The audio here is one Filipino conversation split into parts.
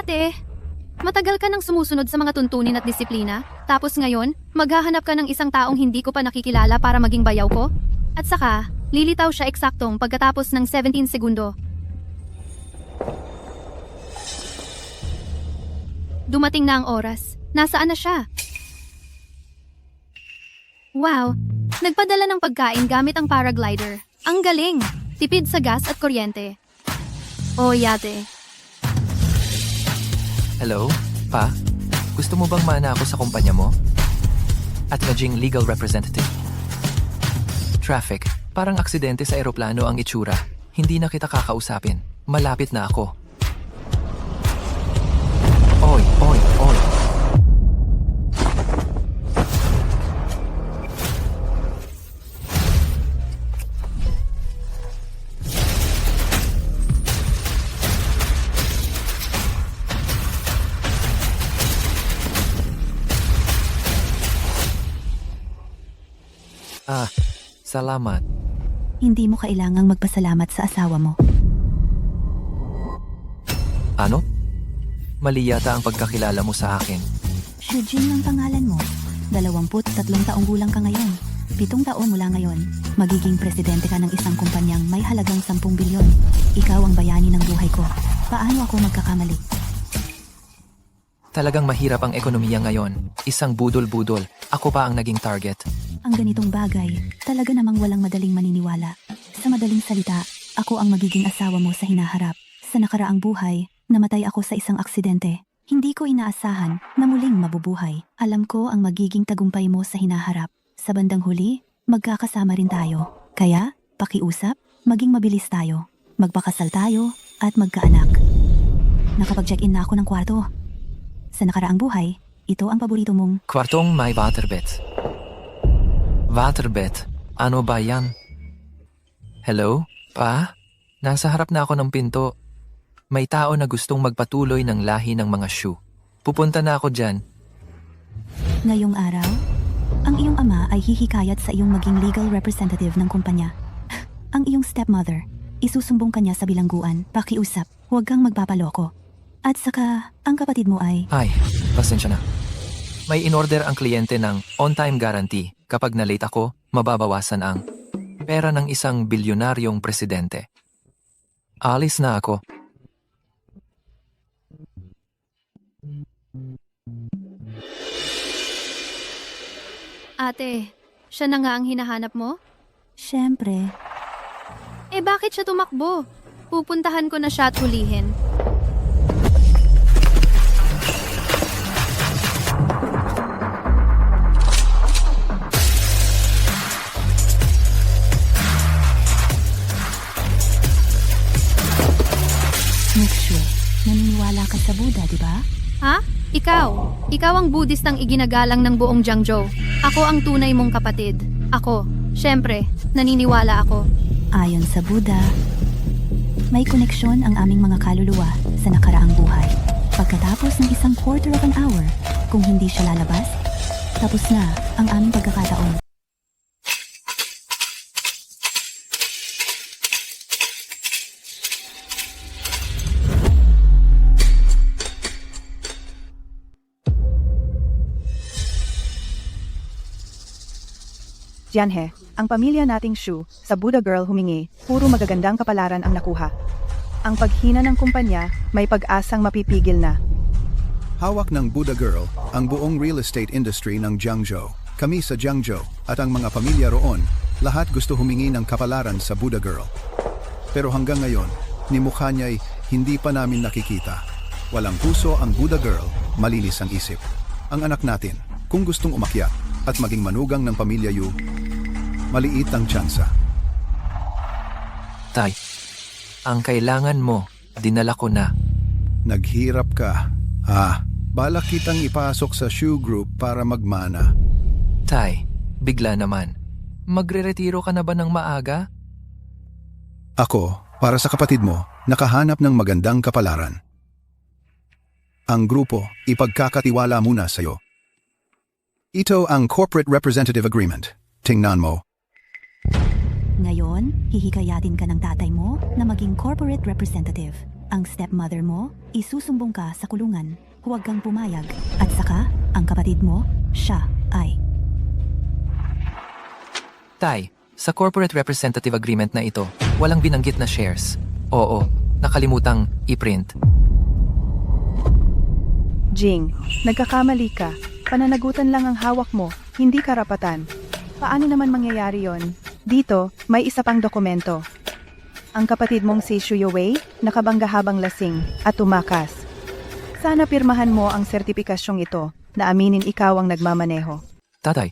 Ate, matagal ka nang sumusunod sa mga tuntunin at disiplina, tapos ngayon, maghahanap ka ng isang taong hindi ko pa nakikilala para maging bayaw ko? At saka, lilitaw siya eksaktong pagkatapos ng 17 segundo. Dumating na ang oras. Nasaan na siya? Wow! Nagpadala ng pagkain gamit ang paraglider. Ang galing! Tipid sa gas at kuryente. Oh, yate. Hello? Pa? Gusto mo bang maana ako sa kumpanya mo? At maging legal representative? Traffic. Parang aksidente sa eroplano ang itsura. Hindi na kita kakausapin. Malapit na ako. Oy, oy, oy. Salamat. Hindi mo kailangang magpasalamat sa asawa mo. Ano? Mali yata ang pagkakilala mo sa akin. Shujin ang pangalan mo. 23 taong gulang ka ngayon. 7 taon mula ngayon, magiging presidente ka ng isang kumpanyang may halagang 10 bilyon. Ikaw ang bayani ng buhay ko. Paano ako magkakamali? Talagang mahirap ang ekonomiya ngayon. Isang budol-budol. Ako pa ang naging target. Ang ganitong bagay, talaga namang walang madaling maniniwala. Sa madaling salita, ako ang magiging asawa mo sa hinaharap. Sa nakaraang buhay, namatay ako sa isang aksidente. Hindi ko inaasahan na muling mabubuhay. Alam ko ang magiging tagumpay mo sa hinaharap. Sa bandang huli, magkakasama rin tayo. Kaya, pakiusap, maging mabilis tayo. Magpakasal tayo at magkaanak. Nakapag-check-in na ako ng kwarto. Sa nakaraang buhay, ito ang paborito mong... Kwartong may waterbed. Waterbed? Ano ba yan? Hello? Pa? Nasa harap na ako ng pinto. May tao na gustong magpatuloy ng lahi ng mga shoe. Pupunta na ako dyan. Ngayong araw, ang iyong ama ay hihikayat sa iyong maging legal representative ng kumpanya. Ang iyong stepmother, isusumbong kanya sa bilangguan. Pakiusap, huwag kang magpapaloko. At saka, ang kapatid mo ay... Ay, pasensya na. May in-order ang kliyente ng on-time guarantee. Kapag na-late ako, mababawasan ang pera ng isang bilyonaryong presidente. Alis na ako. Ate, siya na nga ang hinahanap mo? Siyempre, Eh bakit siya tumakbo? Pupuntahan ko na siya at hulihin. make sure, naniniwala ka sa Buddha, di ba? Ha? Ikaw? Ikaw ang Budistang iginagalang ng buong Jiangzhou. Ako ang tunay mong kapatid. Ako, syempre, naniniwala ako. Ayon sa Buddha, may koneksyon ang aming mga kaluluwa sa nakaraang buhay. Pagkatapos ng isang quarter of an hour, kung hindi siya lalabas, tapos na ang aming pagkakataon. Jianhe, ang pamilya nating Shu, sa Buddha Girl humingi, puro magagandang kapalaran ang nakuha. Ang paghina ng kumpanya, may pag-asang mapipigil na. Hawak ng Buddha Girl ang buong real estate industry ng Jiangzhou. Kami sa Jiangzhou at ang mga pamilya roon, lahat gusto humingi ng kapalaran sa Buddha Girl. Pero hanggang ngayon, ni mukha niya'y hindi pa namin nakikita. Walang puso ang Buddha Girl, malinis ang isip. Ang anak natin, kung gustong umakyat at maging manugang ng pamilya Yu, maliit ang tsansa. Tay, ang kailangan mo, dinala ko na. Naghirap ka. Balak kitang ipasok sa Shu Group para magmana. Tay, bigla naman. Magre-retiro ka na ba ng maaga? Ako, para sa kapatid mo, nakahanap ng magandang kapalaran. Ang grupo, ipagkakatiwala muna sa'yo. Ito ang Corporate Representative Agreement. Tingnan mo. Ngayon, hihikayatin ka ng tatay mo na maging corporate representative. ang stepmother mo, isusumbong ka sa kulungan. Huwag kang pumayag. At saka, ang kapatid mo, siya ay... Tay, sa corporate representative agreement na ito, walang binanggit na shares. Oo, nakalimutang i-print. Jing, nagkakamali ka. Pananagutan lang ang hawak mo, hindi karapatan. Paano naman mangyayari yon? Dito, may isa pang dokumento. Ang kapatid mong si Shu Yuwei, nakabangga habang lasing at tumakas. Sana pirmahan mo ang sertipikasyong ito na aminin ikaw ang nagmamaneho. Tatay,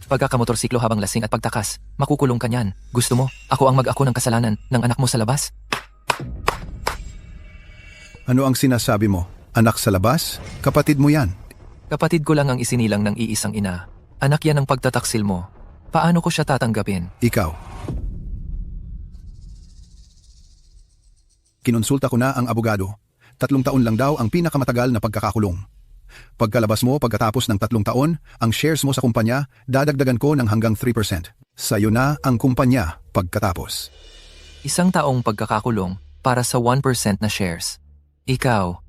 pagkakamotorsiklo habang lasing at pagtakas, makukulong ka niyan. Gusto mo, ako ang mag-ako ng kasalanan ng anak mo sa labas? Ano ang sinasabi mo? Anak sa labas? Kapatid mo yan. Kapatid ko lang ang isinilang ng iisang ina. Anak yan ang pagtataksil mo. Paano ko siya tatanggapin? Ikaw. Kinonsulta ko na ang abogado. 3 taon lang daw ang pinakamatagal na pagkakakulong. Pagkalabas mo pagkatapos ng 3 taon, ang shares mo sa kumpanya, dadagdagan ko ng hanggang 3%. Sa'yo na ang kumpanya pagkatapos. 1 taong pagkakakulong para sa 1% na shares. Ikaw,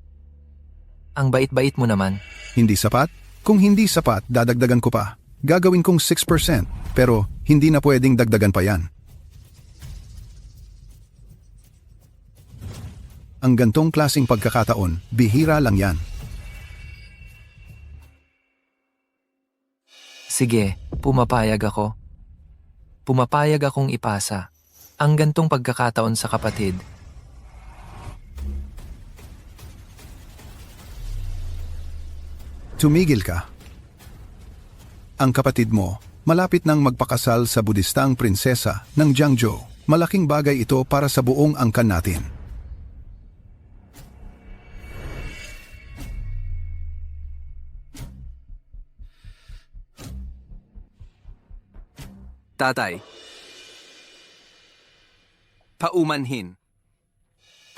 ang bait-bait mo naman. Hindi sapat? Kung hindi sapat, dadagdagan ko pa. Gagawin kong 6%, pero hindi na pwedeng dagdagan pa yan. Ang gantong klasing pagkakataon, bihira lang yan. Sige, pumapayag ako. Pumapayag akong ipasa. Ang gantong pagkakataon sa kapatid. Tumigil ka. Ang kapatid mo, malapit nang magpakasal sa budistang prinsesa ng Jiangzhou. Malaking bagay ito para sa buong angkan natin. Tatay. Paumanhin.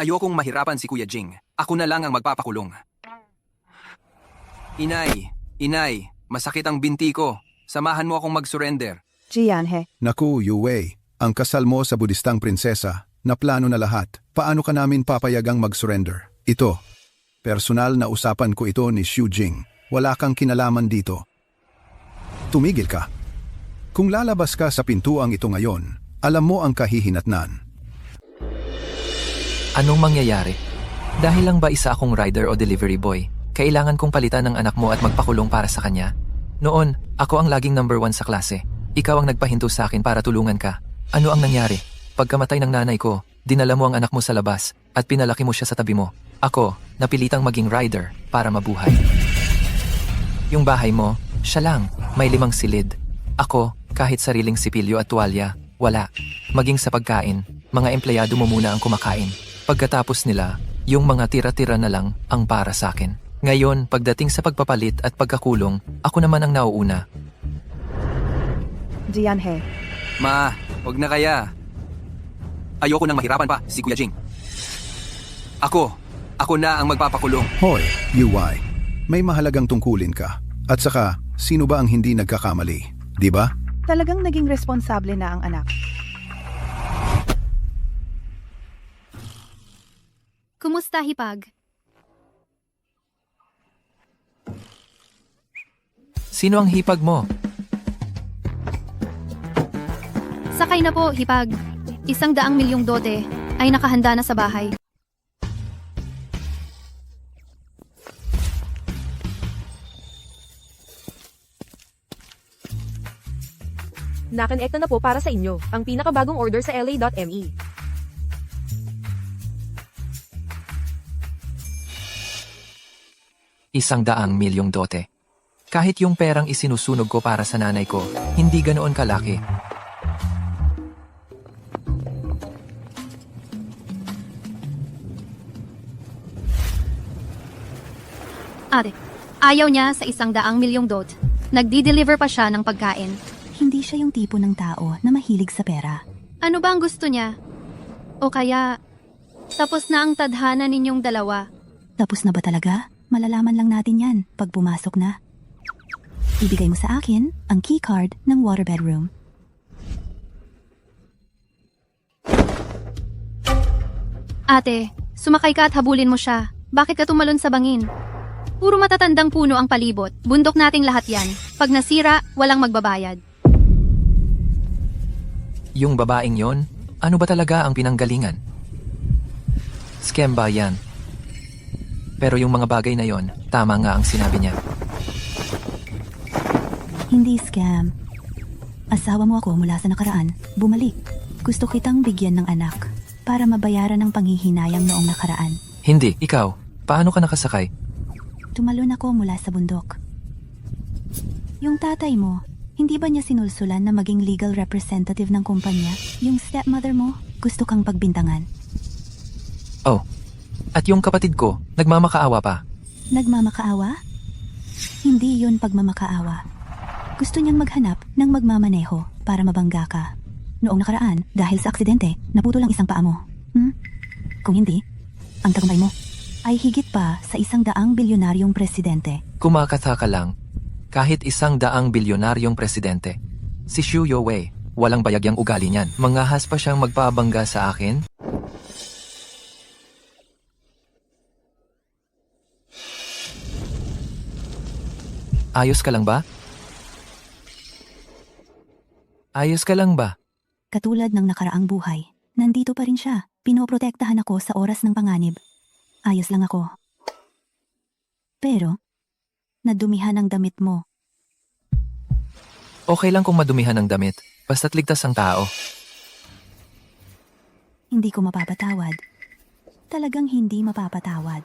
Ayokong mahirapan si Kuya Jing. Ako na lang ang magpapakulong. Inay, masakit ang binti ko. Samahan mo akong mag-surrender. Jianhe, Naku, Yuwei, ang kasal mo sa budistang prinsesa, na plano na lahat. Paano ka namin papayagang mag-surrender? Ito, personal na usapan ko ito ni Xu Jing. Wala kang kinalaman dito. Tumigil ka. Kung lalabas ka sa pintuang ito ngayon, alam mo ang kahihinatnan. Anong mangyayari? Dahil lang ba isa akong rider o delivery boy, kailangan kong palitan ng anak mo at magpakulong para sa kanya? Noon, ako ang laging number 1 sa klase. Ikaw ang nagpahinto sa akin para tulungan ka. Ano ang nangyari? Pagkamatay ng nanay ko, dinala mo ang anak mo sa labas at pinalaki mo siya sa tabi mo. Ako, napilitang maging rider para mabuhay. Yung bahay mo, siya lang, may 5 silid. Ako, kahit sariling sipilyo at tuwalya, wala. Maging sa pagkain, mga empleyado mo muna ang kumakain. Pagkatapos nila, yung mga tira-tira na lang ang para sa akin. Ngayon, pagdating sa pagpapalit at pagkakulong, ako naman ang nauuna. Jianhe, Ma, wag na kaya. Ayoko nang mahirapan pa si Kuya Jing. Ako na ang magpapakulong. Hoy, Yuwei, may mahalagang tungkulin ka. At saka, sino ba ang hindi nagkakamali? Di ba? talagang naging responsable na ang anak. Kumusta, Hipag? Sino ang hipag mo? Sakay na po, Hipag. 100 milyong dote ay nakahanda na sa bahay. Nakonekta na po para sa inyo ang pinakabagong order sa LA.me. $100 milyong dote. Kahit yung perang isinusunog ko para sa nanay ko, hindi ganoon kalaki. Ate, ayaw niya sa 100 milyong dot. Nagdi-deliver pa siya ng pagkain. Hindi siya yung tipo ng tao na mahilig sa pera. Ano ba ang gusto niya? O kaya, tapos na ang tadhana ninyong dalawa. Tapos na ba talaga? Malalaman lang natin yan pag pumasok na. Ibigay mo sa akin ang keycard ng water bedroom. Ate, Sumakay ka at habulin mo siya. Bakit ka tumalon sa bangin? Puro matatandang puno ang palibot. Bundok nating lahat yan. Pag nasira, walang magbabayad. Yung babaeng yon, ano ba talaga ang pinanggalingan? Scam ba yan? Pero yung mga bagay na yon, tama nga ang sinabi niya. Hindi scam. Asawa mo ako mula sa nakaraan. Bumalik. Gusto kitang bigyan ng anak para mabayaran ang panghihinayang noong nakaraan. Hindi, ikaw. Paano ka nakasakay? Tumalon ako mula sa bundok. Yung tatay mo, hindi ba niya sinulsulan na maging legal representative ng kumpanya? Yung stepmother mo, gusto kang pagbintangan. Oh, at yung kapatid ko, nagmamakaawa pa. Nagmamakaawa? Hindi yun pagmamakaawa. Gusto niyang maghanap ng magmamaneho para mabangga ka. Noong nakaraan, dahil sa aksidente, naputol ang isang paa mo. Kung hindi, ang tagumpay mo ay higit pa sa 100 bilyonaryong presidente. Kumakatha ka lang. Kahit 100 bilyonaryong presidente. Si Xu Youwei, walang bayagyang ugali niyan. Mangahas pa siyang magpabangga sa akin? Ayos ka lang ba? Ayos ka lang ba? Katulad ng nakaraang buhay, nandito pa rin siya. Pinoprotektahan ako sa oras ng panganib. Ayos lang ako. Pero, nadumihan ang damit mo. Okay lang kung madumihan ang damit, basta't ligtas ang tao. Hindi ko mapapatawad. Talagang hindi mapapatawad.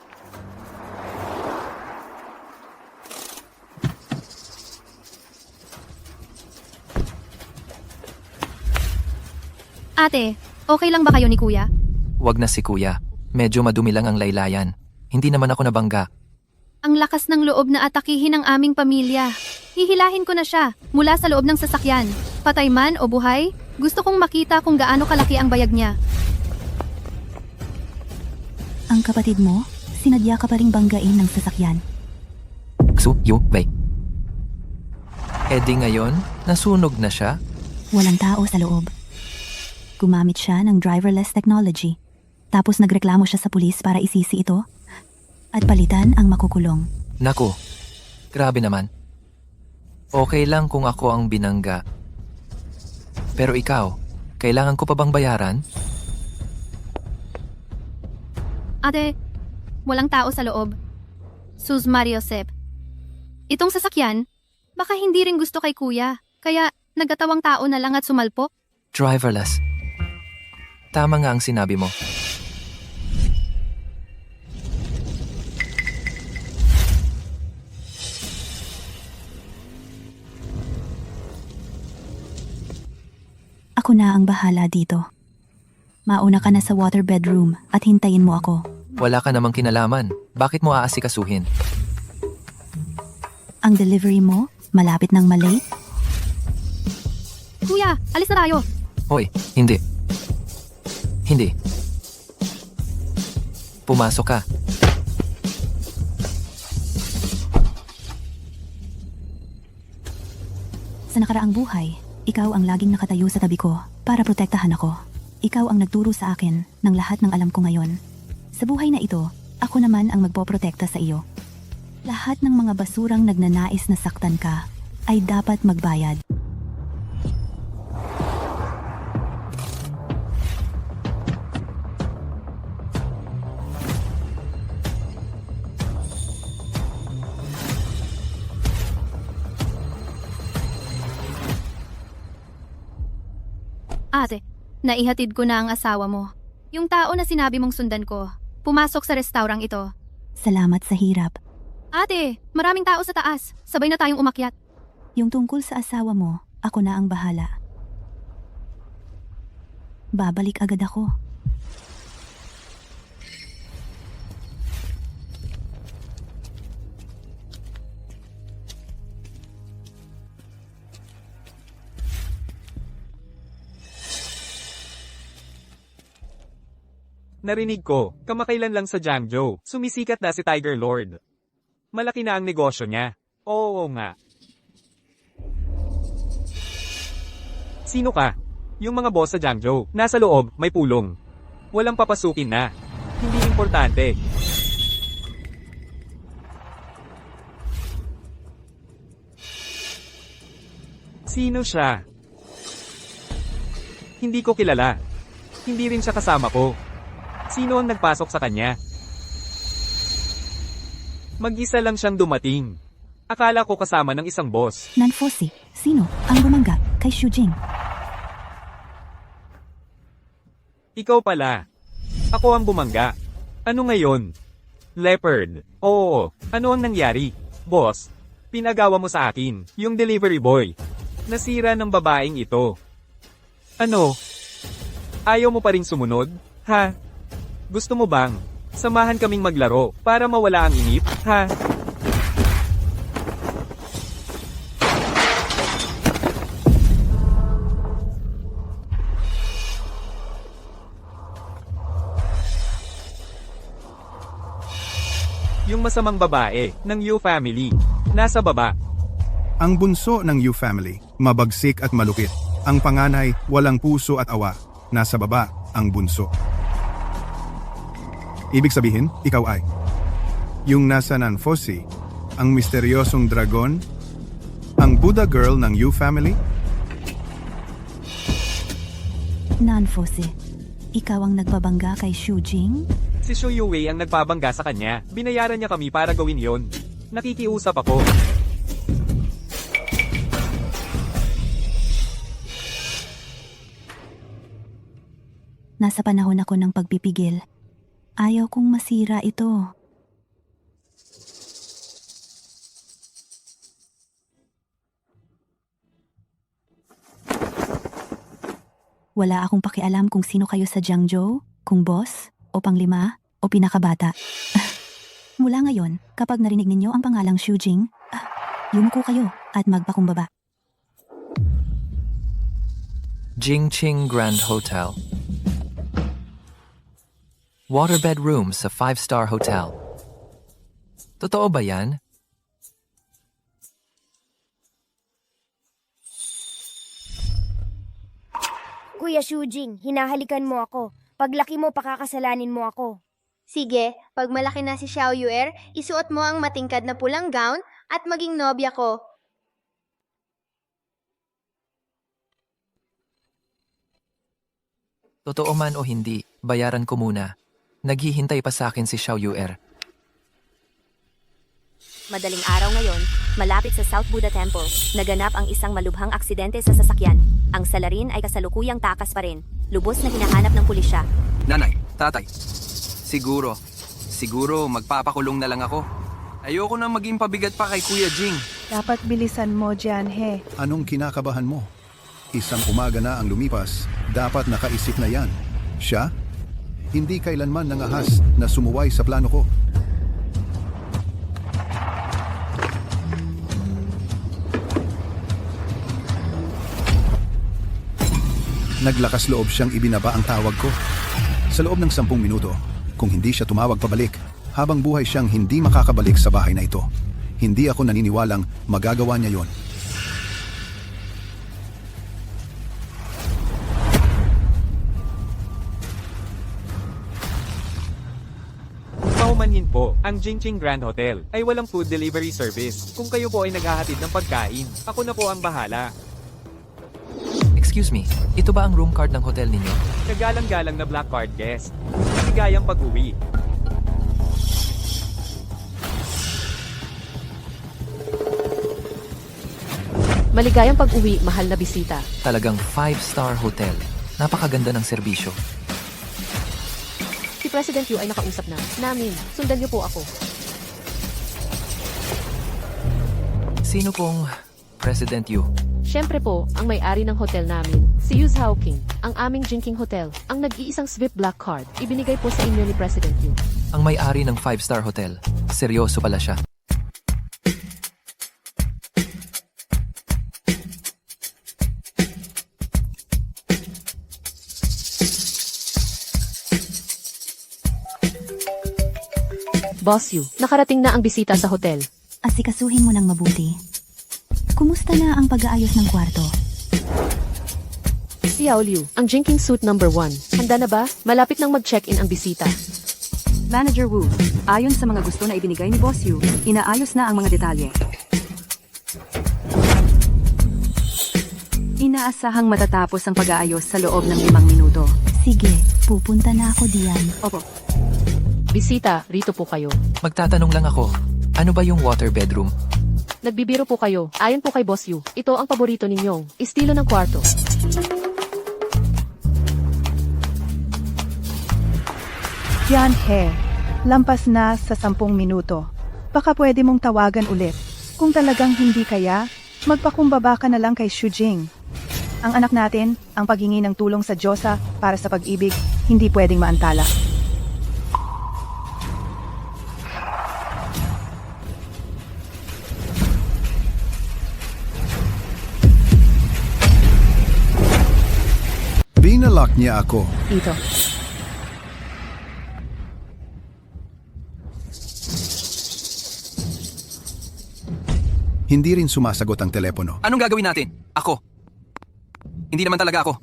Ate, okay lang ba kayo ni kuya? Wag na si kuya. Medyo madumi lang ang laylayan. Hindi naman ako nabangga. Ang lakas ng loob na atakihin ang aming pamilya. Hihilahin ko na siya mula sa loob ng sasakyan. Patay man o buhay, gusto kong makita kung gaano kalaki ang bayag niya. Ang kapatid mo, sinadya ka pa ring banggain ng sasakyan. Xu Youwei. Eh di ngayon, nasunog na siya? Walang tao sa loob. Gumamit siya ng driverless technology. Tapos nagreklamo siya sa pulis para isisi ito at palitan ang makukulong. Naku, grabe naman. Okay lang kung ako ang binangga. Pero ikaw, kailangan ko pa bang bayaran? Ate, walang tao sa loob. Sus Mariosep. Itong sasakyan, baka hindi rin gusto kay kuya. Kaya nagkatawang tao na lang at sumalpok. Driverless. Tama nga ang sinabi mo. Ako na ang bahala dito. Mauna ka na sa water bedroom at hintayin mo ako. Wala ka namang kinalaman. Bakit mo aasikasuhin? Ang delivery mo, malapit ng malate? Kuya, alis na tayo. Hoy, hindi. Hindi. Pumasok ka. Sa nakaraang buhay, ikaw ang laging nakatayo sa tabi ko para protektahan ako. Ikaw ang nagturo sa akin ng lahat ng alam ko ngayon. Sa buhay na ito, ako naman ang magpoprotekta sa iyo. Lahat ng mga basurang nagnanais na saktan ka ay dapat magbayad. Ate, naihatid ko na ang asawa mo. Yung tao na sinabi mong sundan ko, pumasok sa restaurang ito. Salamat sa hirap. Ate, maraming tao sa taas. Sabay na tayong umakyat. Yung tungkol sa asawa mo, ako na ang bahala. Babalik agad ako. Narinig ko, kamakailan lang sa Jiangzhou, sumisikat na si Tiger Lord. Malaki na ang negosyo niya. Oo nga. Sino ka? Yung mga boss sa Jiangzhou, nasa loob, may pulong. Walang papasukin na. Hindi importante. Sino siya? Hindi ko kilala. Hindi rin siya kasama ko. Sino ang nagpasok sa kanya? Mag-isa lang siyang dumating. Akala ko kasama ng isang boss. Nanfosi, sino ang bumangga kay Shujing? Ikaw pala. Ako ang bumangga. Ano ngayon? Leopard. Oo, ano ang nangyari? Boss, pinagawa mo sa akin, yung delivery boy. Nasira ng babaeng ito. Ano? Ayaw mo pa ring sumunod? Ha? Gusto mo bang samahan kaming maglaro para mawala ang inip? Ha? Yung masamang babae ng Yu family, nasa baba. Ang bunso ng Yu family, mabagsik at malupit. Ang panganay, walang puso at awa. Nasa baba, ang bunso. Ibig sabihin, ikaw ay yung nasa Nanfosi, ang misteryosong dragon, ang Buddha girl ng Yu family. Nanfosi, ikaw ang nagbabangga kay Shujing? Si Shu Yuwei ang nagpabangga sa kanya. Binayaran niya kami para gawin yon. Nakikiusap ako. Nasa panahon ako ng pagpipigil. Ayaw kong masira ito. Wala akong pakialam kung sino kayo sa Jiangzhou, kung boss, o panglima, o pinakabata. Mula ngayon, kapag narinig ninyo ang pangalang Shujing, yumuko kayo at magpakumbaba. Jingqing Grand Hotel. Waterbed rooms sa 5-star hotel. Totoo ba yan? Kuya Shujing, hinahalikan mo ako. Paglaki mo, pakakasalanin mo ako. Sige, pag malaki na si Xiao Yuer, isuot mo ang matingkad na pulang gown at maging nobya ko. Totoo man o hindi, bayaran ko muna. Naghihintay pa sa akin si Xiao Yuer. Madaling araw ngayon, malapit sa South Buddha Temple, naganap ang isang malubhang aksidente sa sasakyan. Ang salarin ay kasalukuyang takas pa rin. Lubos na hinahanap ng pulisya. Nanay, tatay, siguro magpapakulong na lang ako. Ayoko na maging pabigat pa kay Kuya Jing. Dapat bilisan mo, Jianhe. Anong kinakabahan mo? Isang umaga na ang lumipas, dapat nakaisip na yan. Siya? Hindi kailanman nangahas na sumuway sa plano ko. Naglakas loob siyang ibinaba ang tawag ko. Sa loob ng 10 minuto, kung hindi siya tumawag pabalik, habang buhay siyang hindi makakabalik sa bahay na ito. Hindi ako naniniwalang magagawa niya yon. Paumanhin po, ang Jingqing Grand Hotel ay walang food delivery service. Kung kayo po ay naghahatid ng pagkain, ako na po ang bahala. Excuse me, ito ba ang room card ng hotel ninyo? Kagalang-galang na black card guest. Maligayang pag-uwi. Maligayang pag-uwi, mahal na bisita. Talagang 5-star hotel. Napakaganda ng serbisyo. Si President Yu ay nakausap na namin. Sundan niyo po ako. Sino pong President Yu? Siyempre po, ang may-ari ng hotel namin, si Yu Zhaoqing, ang aming Jingqing Hotel, ang nag-iisang SVIP Black Card, ibinigay po sa inyo ni President Yu. Ang may-ari ng 5-star hotel. Seryoso pala siya. Boss Yu, nakarating na ang bisita sa hotel. Asikasuhin mo ng mabuti. Kumusta na ang pag-aayos ng kwarto? Si Yao Liu, ang Jingqing Suite No. 1. Handa na ba? Malapit nang mag-check-in ang bisita. Manager Wu, ayon sa mga gusto na ibinigay ni Boss Yu, inaayos na ang mga detalye. Inaasahang matatapos ang pag-aayos sa loob ng 5 minuto. Sige, pupunta na ako diyan. Opo. Bisita, rito po kayo. Magtatanong lang ako, ano ba yung water bedroom? Nagbibiro po kayo. Ayon po kay Boss Yu, ito ang paborito ninyong estilo ng kwarto. Yan he, lampas na sa 10 minuto. Baka pwede mong tawagan ulit. Kung talagang hindi kaya, magpakumbaba ka na lang kay Shujing. Ang anak natin, ang paghingi ng tulong sa Diyosa para sa pag-ibig, hindi pwedeng maantala. Binalak niya ako. Ito. Hindi rin sumasagot ang telepono. Anong gagawin natin? Ako. Hindi naman talaga ako.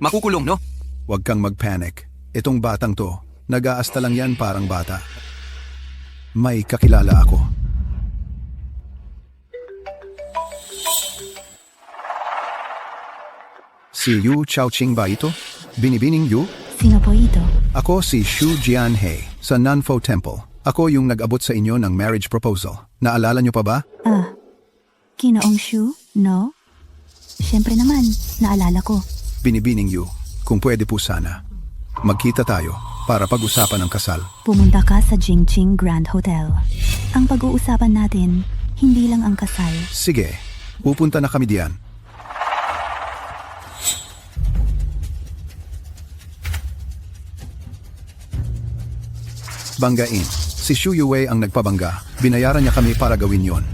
Makukulong, no? Huwag kang mag-panic. Itong batang to, nag-aasta lang yan parang bata. May kakilala ako. Si Yu Chaoqing ba ito? Binibining Yu? Sino po ito? Ako si Shu Jianhei sa Nanfo Temple. Ako yung nag-abot sa inyo ng marriage proposal. Naalala nyo pa ba? Ginoong Shu? No? Siyempre naman, naalala ko. Binibining Yu, kung pwede po sana. Magkita tayo para pag-usapan ang kasal. Pumunta ka sa Jingqing Grand Hotel. Ang pag-uusapan natin, hindi lang ang kasal. Sige, pupunta na kami diyan. Banggain. Si Shu Yue ang nagpabangga. Binayaran niya kami para gawin yon.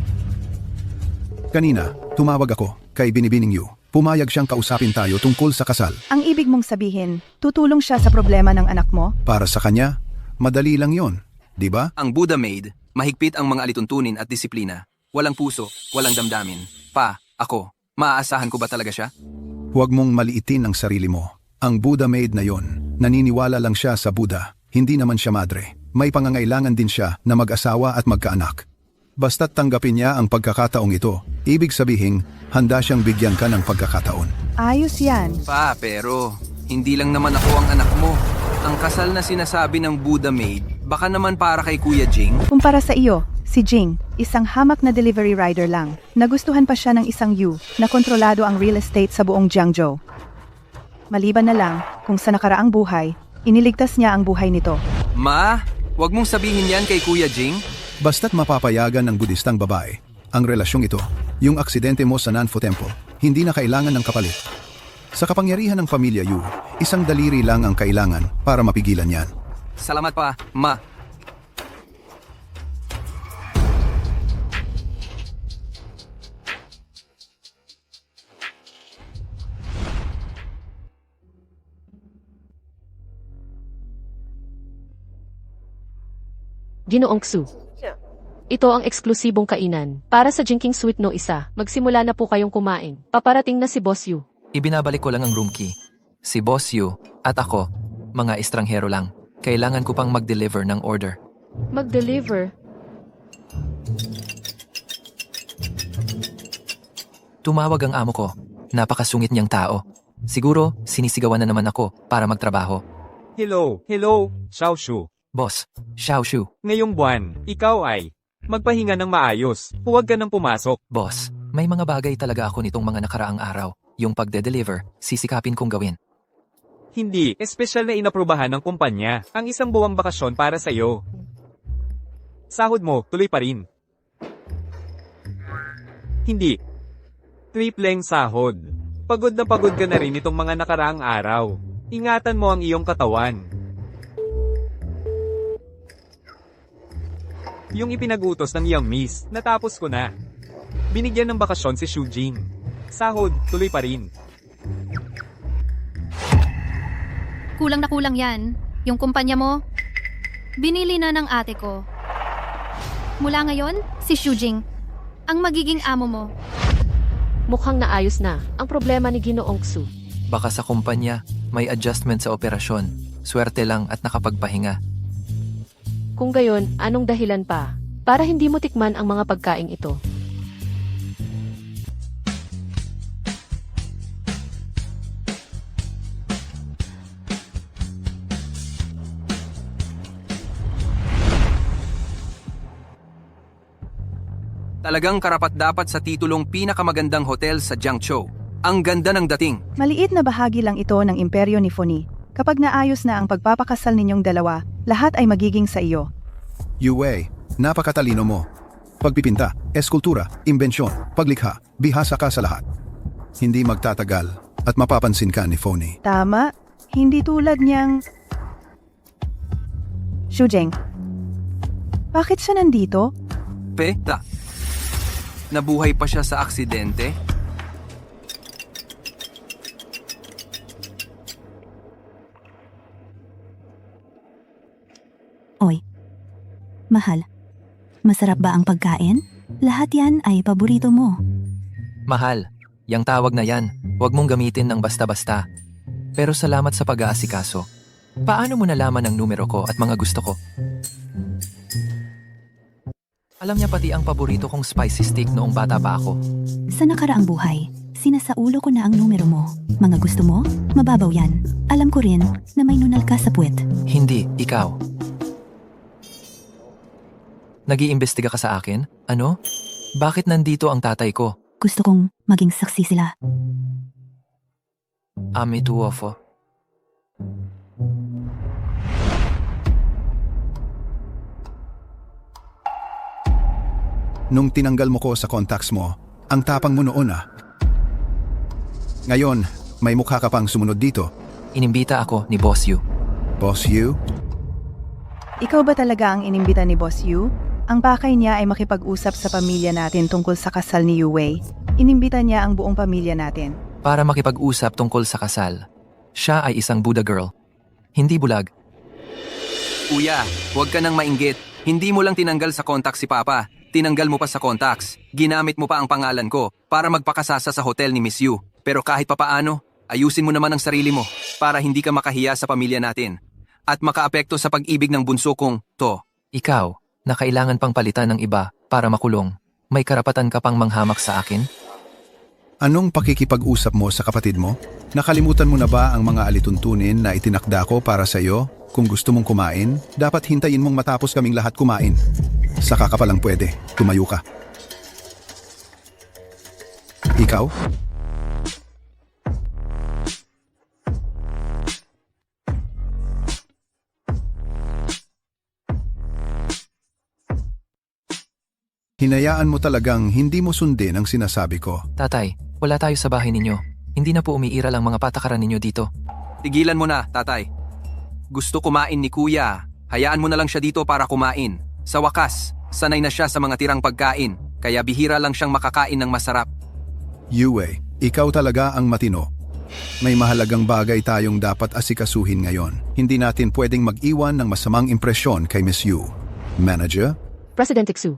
Kanina, tumawag ako kay Binibining Yu. Pumayag siyang kausapin tayo tungkol sa kasal. Ang ibig mong sabihin, tutulong siya sa problema ng anak mo? Para sa kanya, madali lang yon, di ba? Ang Buddha maid, mahigpit ang mga alituntunin at disiplina. Walang puso, walang damdamin. Ako, maaasahan ko ba talaga siya? Huwag mong maliitin ang sarili mo. Ang Buddha maid na yon, naniniwala lang siya sa Buddha. Hindi naman siya madre. May pangangailangan din siya na mag-asawa at magkaanak. Basta't tanggapin niya ang pagkakataong ito, ibig sabihin, handa siyang bigyan ka ng pagkakataon. Ayos yan. Pero hindi lang naman ako ang anak mo. Ang kasal na sinasabi ng Buddha maid, baka naman para kay Kuya Jing. Kumpara sa iyo, si Jing, isang hamak na delivery rider lang. Nagustuhan pa siya ng isang Yu na kontrolado ang real estate sa buong Jiangzhou. Maliban na lang kung sa nakaraang buhay, iniligtas niya ang buhay nito. Ma, wag mong sabihin yan kay Kuya Jing. Basta't mapapayagan ng budistang babae, ang relasyong ito, yung aksidente mo sa Nanfo Temple, hindi na kailangan ng kapalit. Sa kapangyarihan ng pamilya Yu, isang daliri lang ang kailangan para mapigilan yan. Salamat pa, Ma. Ginoong Xu. Ito ang eksklusibong kainan. Para sa Jingqing Suite no 1, magsimula na po kayong kumain. Paparating na si Boss Yu. Ibinabalik ko lang ang room key. Si Boss Yu at ako, mga estranghero lang. Kailangan ko pang mag-deliver ng order. Mag-deliver? Tumawag ang amo ko. Napakasungit niyang tao. Siguro, sinisigawan na naman ako para magtrabaho. Hello, Xiao Shu. Boss, Xiao Shu. Ngayong buwan, ikaw ay magpahinga ng maayos. Huwag ka nang pumasok. Boss, may mga bagay talaga ako nitong mga nakaraang araw. Yung pagde-deliver, sisikapin kong gawin. Hindi, espesyal na inaprubahan ng kumpanya ang isang buwang bakasyon para sa'yo. Sahod mo, tuloy pa rin. Hindi. Tripleng sahod. Pagod na pagod ka na rin itong mga nakaraang araw. Ingatan mo ang iyong katawan. Yung ipinag-utos ng iyong miss, natapos ko na. Binigyan ng bakasyon si Shu Jing. Sahod, tuloy pa rin. Kulang na kulang yan. Yung kumpanya mo, binili na ng ate ko. Mula ngayon, si Shujing, ang magiging amo mo. Mukhang naayos na ang problema ni Ginoong Xu. Baka sa kumpanya, may adjustment sa operasyon. Swerte lang at nakapagpahinga. Kung gayon, anong dahilan pa para hindi mo tikman ang mga pagkaing ito? Talagang karapat-dapat sa titulong pinakamagandang hotel sa Jiangzhou. Ang ganda ng dating. Maliit na bahagi lang ito ng imperyo ni Funi. Kapag naayos na ang pagpapakasal ninyong dalawa, lahat ay magiging sa iyo. Yue, napakatalino mo. Pagpipinta, eskultura, imbensyon, paglikha, bihasa ka sa lahat. Hindi magtatagal at mapapansin ka ni Foni. Tama, hindi tulad niyang... Shujing, bakit siya nandito? Peta. Nabuhay pa siya sa aksidente? Oy, mahal. Masarap ba ang pagkain? Lahat yan ay paborito mo. Mahal, yang tawag na yan, huwag mong gamitin ng basta-basta. Pero salamat sa pag-aasikaso. Paano mo nalaman ang numero ko at mga gusto ko? Alam niya pati ang paborito kong spicy steak noong bata pa ako. Sa nakaraang buhay, sinasaulo ko na ang numero mo. Mga gusto mo? Mababaw yan. Alam ko rin na may nunal ka sa puwet. Hindi, ikaw. Nag-iimbestiga ka sa akin? Ano? Bakit nandito ang tatay ko? Gusto kong maging saksi sila. Ami tuwafo. Nung tinanggal mo ko sa contacts mo, ang tapang mo noon ah. Ngayon, may mukha ka pang sumunod dito. Inimbita ako ni Boss Yu. Boss Yu? Ikaw ba talaga ang inimbita ni Boss Yu? Ang pakay niya ay makipag-usap sa pamilya natin tungkol sa kasal ni Yue. Inimbita niya ang buong pamilya natin. Para makipag-usap tungkol sa kasal. Siya ay isang Buddha girl. Hindi bulag. Kuya, huwag ka nang mainggit. Hindi mo lang tinanggal sa contacts si Papa. Tinanggal mo pa sa contacts. Ginamit mo pa ang pangalan ko para magpakasasa sa hotel ni Miss Yu. Pero kahit papaano, ayusin mo naman ang sarili mo para hindi ka makahiya sa pamilya natin. At makaapekto sa pag-ibig ng bunso kong to. Ikaw, na kailangan pang palitan ng iba para makulong. May karapatan ka pang manghamak sa akin? Anong pakikipag-usap mo sa kapatid mo? Nakalimutan mo na ba ang mga alituntunin na itinakda ko para sa iyo? Kung gusto mong kumain, dapat hintayin mong matapos kaming lahat kumain. Saka ka palang pwede. Tumayo ka. Ikaw? Hinayaan mo talagang hindi mo sundin ang sinasabi ko. Tatay, wala tayo sa bahay ninyo. Hindi na po umiiral ang mga patakaran ninyo dito. Tigilan mo na, tatay. Gusto kumain ni kuya. Hayaan mo na lang siya dito para kumain. Sa wakas, sanay na siya sa mga tirang pagkain. Kaya bihira lang siyang makakain ng masarap. Yue, ikaw talaga ang matino. May mahalagang bagay tayong dapat asikasuhin ngayon. Hindi natin pwedeng mag-iwan ng masamang impresyon kay Miss Yu. Manager? President Xu.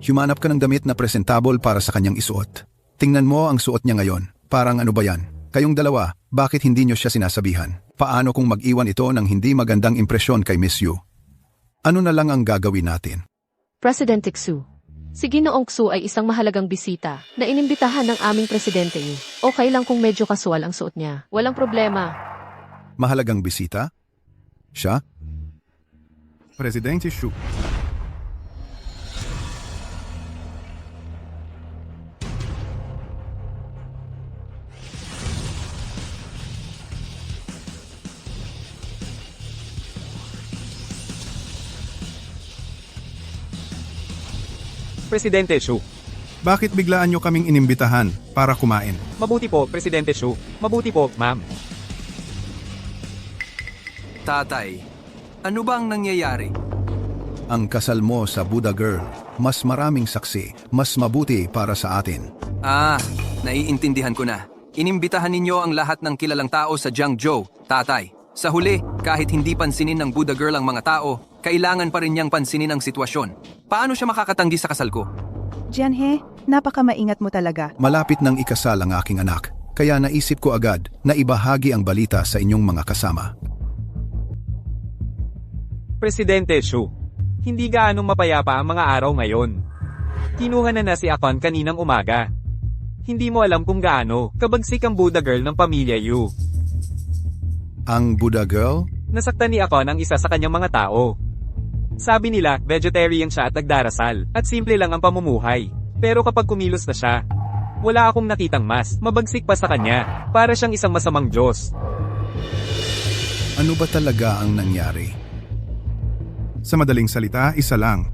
Humanap ka ng damit na presentable para sa kanyang isuot. Tingnan mo ang suot niya ngayon. Parang ano ba yan? Kayong dalawa, bakit hindi niyo siya sinasabihan? Paano kung mag-iwan ito ng hindi magandang impresyon kay Miss Yu? Ano na lang ang gagawin natin? President Xu. Si Ginoong Xu ay isang mahalagang bisita na inimbitahan ng aming presidente. Okay lang kung medyo kasual ang suot niya. Walang problema. Mahalagang bisita? Siya? Presidente Xu. Presidente Xu. Bakit biglaan niyo kaming inimbitahan para kumain? Mabuti po, Presidente Xu. Mabuti po, ma'am. Tatay, ano ba ang nangyayari? Ang kasal mo sa Buddha Girl, mas maraming saksi, mas mabuti para sa atin. Naiintindihan ko na. Inimbitahan ninyo ang lahat ng kilalang tao sa Jiangzhou, tatay. Sa huli, kahit hindi pansinin ng Buddha Girl ang mga tao, kailangan pa rin niyang pansinin ang sitwasyon. Paano siya makakatanggi sa kasal ko? Jianhe, napaka-maingat mo talaga. Malapit nang ikasal ang aking anak, kaya naisip ko agad na ibahagi ang balita sa inyong mga kasama. Presidente Xu. Hindi gaanong mapayapa ang mga araw ngayon. Kinuha na si Akon kaninang umaga. Hindi mo alam kung gaano kabagsik ang Buddha girl ng pamilya Yu. Ang Buddha girl? Nasaktan ni Akon ang isa sa kanyang mga tao. Sabi nila, vegetarian siya at nagdarasal, at simple lang ang pamumuhay. Pero kapag kumilos na siya, wala akong nakitang mas mabagsik pa sa kanya. Para siyang isang masamang Diyos. Ano ba talaga ang nangyari? Sa madaling salita, isa lang.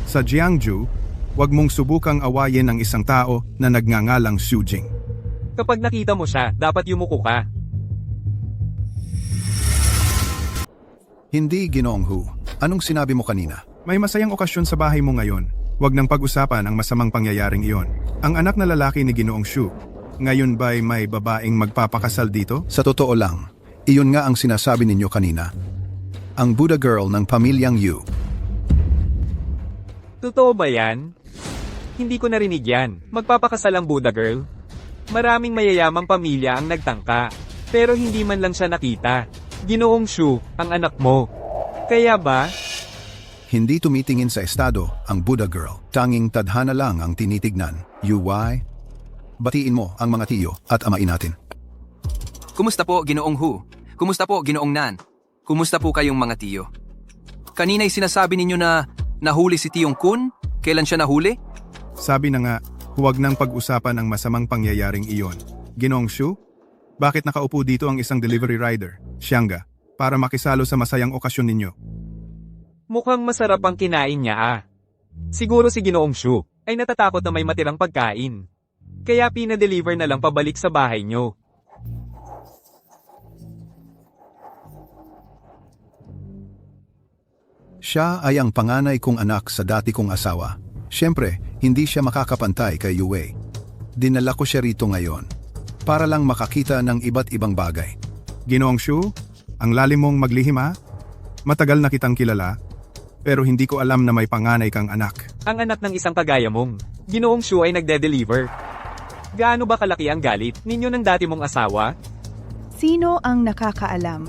Sa Jiangju, huwag mong subukang awayin ang isang tao na nagngangalang Xu Jing. Kapag nakita mo siya, dapat yumuko ka. Hindi, Ginoong Hu. Anong sinabi mo kanina? May masayang okasyon sa bahay mo ngayon. Huwag nang pag-usapan ang masamang pangyayaring iyon. Ang anak na lalaki ni Ginoong Xu, ngayon ba'y may babaeng magpapakasal dito? Sa totoo lang, iyon nga ang sinasabi ninyo kanina. Ang Buddha girl ng pamilyang Yu. Totoo ba yan? Hindi ko narinig yan. Magpapakasal ang Buddha girl? Maraming mayayamang pamilya ang nagtangka. Pero hindi man lang siya nakita. Ginoong Xu, ang anak mo. Kaya ba? Hindi tumitingin sa estado ang Buddha girl. Tanging tadhana lang ang tinitignan. Yuwai? Batiin mo ang mga tiyo at amain natin. Kumusta po, Ginoong Hu? Kumusta po, Ginoong Nan? Kumusta po kayong mga tiyo? Kanina'y sinasabi ninyo na nahuli si Tiyong Kun? Kailan siya nahuli? Sabi na nga, huwag nang pag-usapan ang masamang pangyayaring iyon. Ginoong Xu, bakit nakaupo dito ang isang delivery rider, Xianga, para makisalo sa masayang okasyon ninyo? Mukhang masarap ang kinain niya ah. Siguro si Ginoong Xu ay natatakot na may matirang pagkain. Kaya pinadeliver na lang pabalik sa bahay niyo. Siya ay ang panganay kong anak sa dati kong asawa. Siyempre, hindi siya makakapantay kay Yue. Dinala ko siya rito ngayon para lang makakita ng iba't ibang bagay. Ginoong Xu, ang lalim mong maglihim ha? Matagal na kitang kilala, pero hindi ko alam na may panganay kang anak. Ang anak ng isang kagaya mong Ginoong Xu ay nagde-deliver. Gaano ba kalaki ang galit ninyo ng dati mong asawa? Sino ang nakakaalam?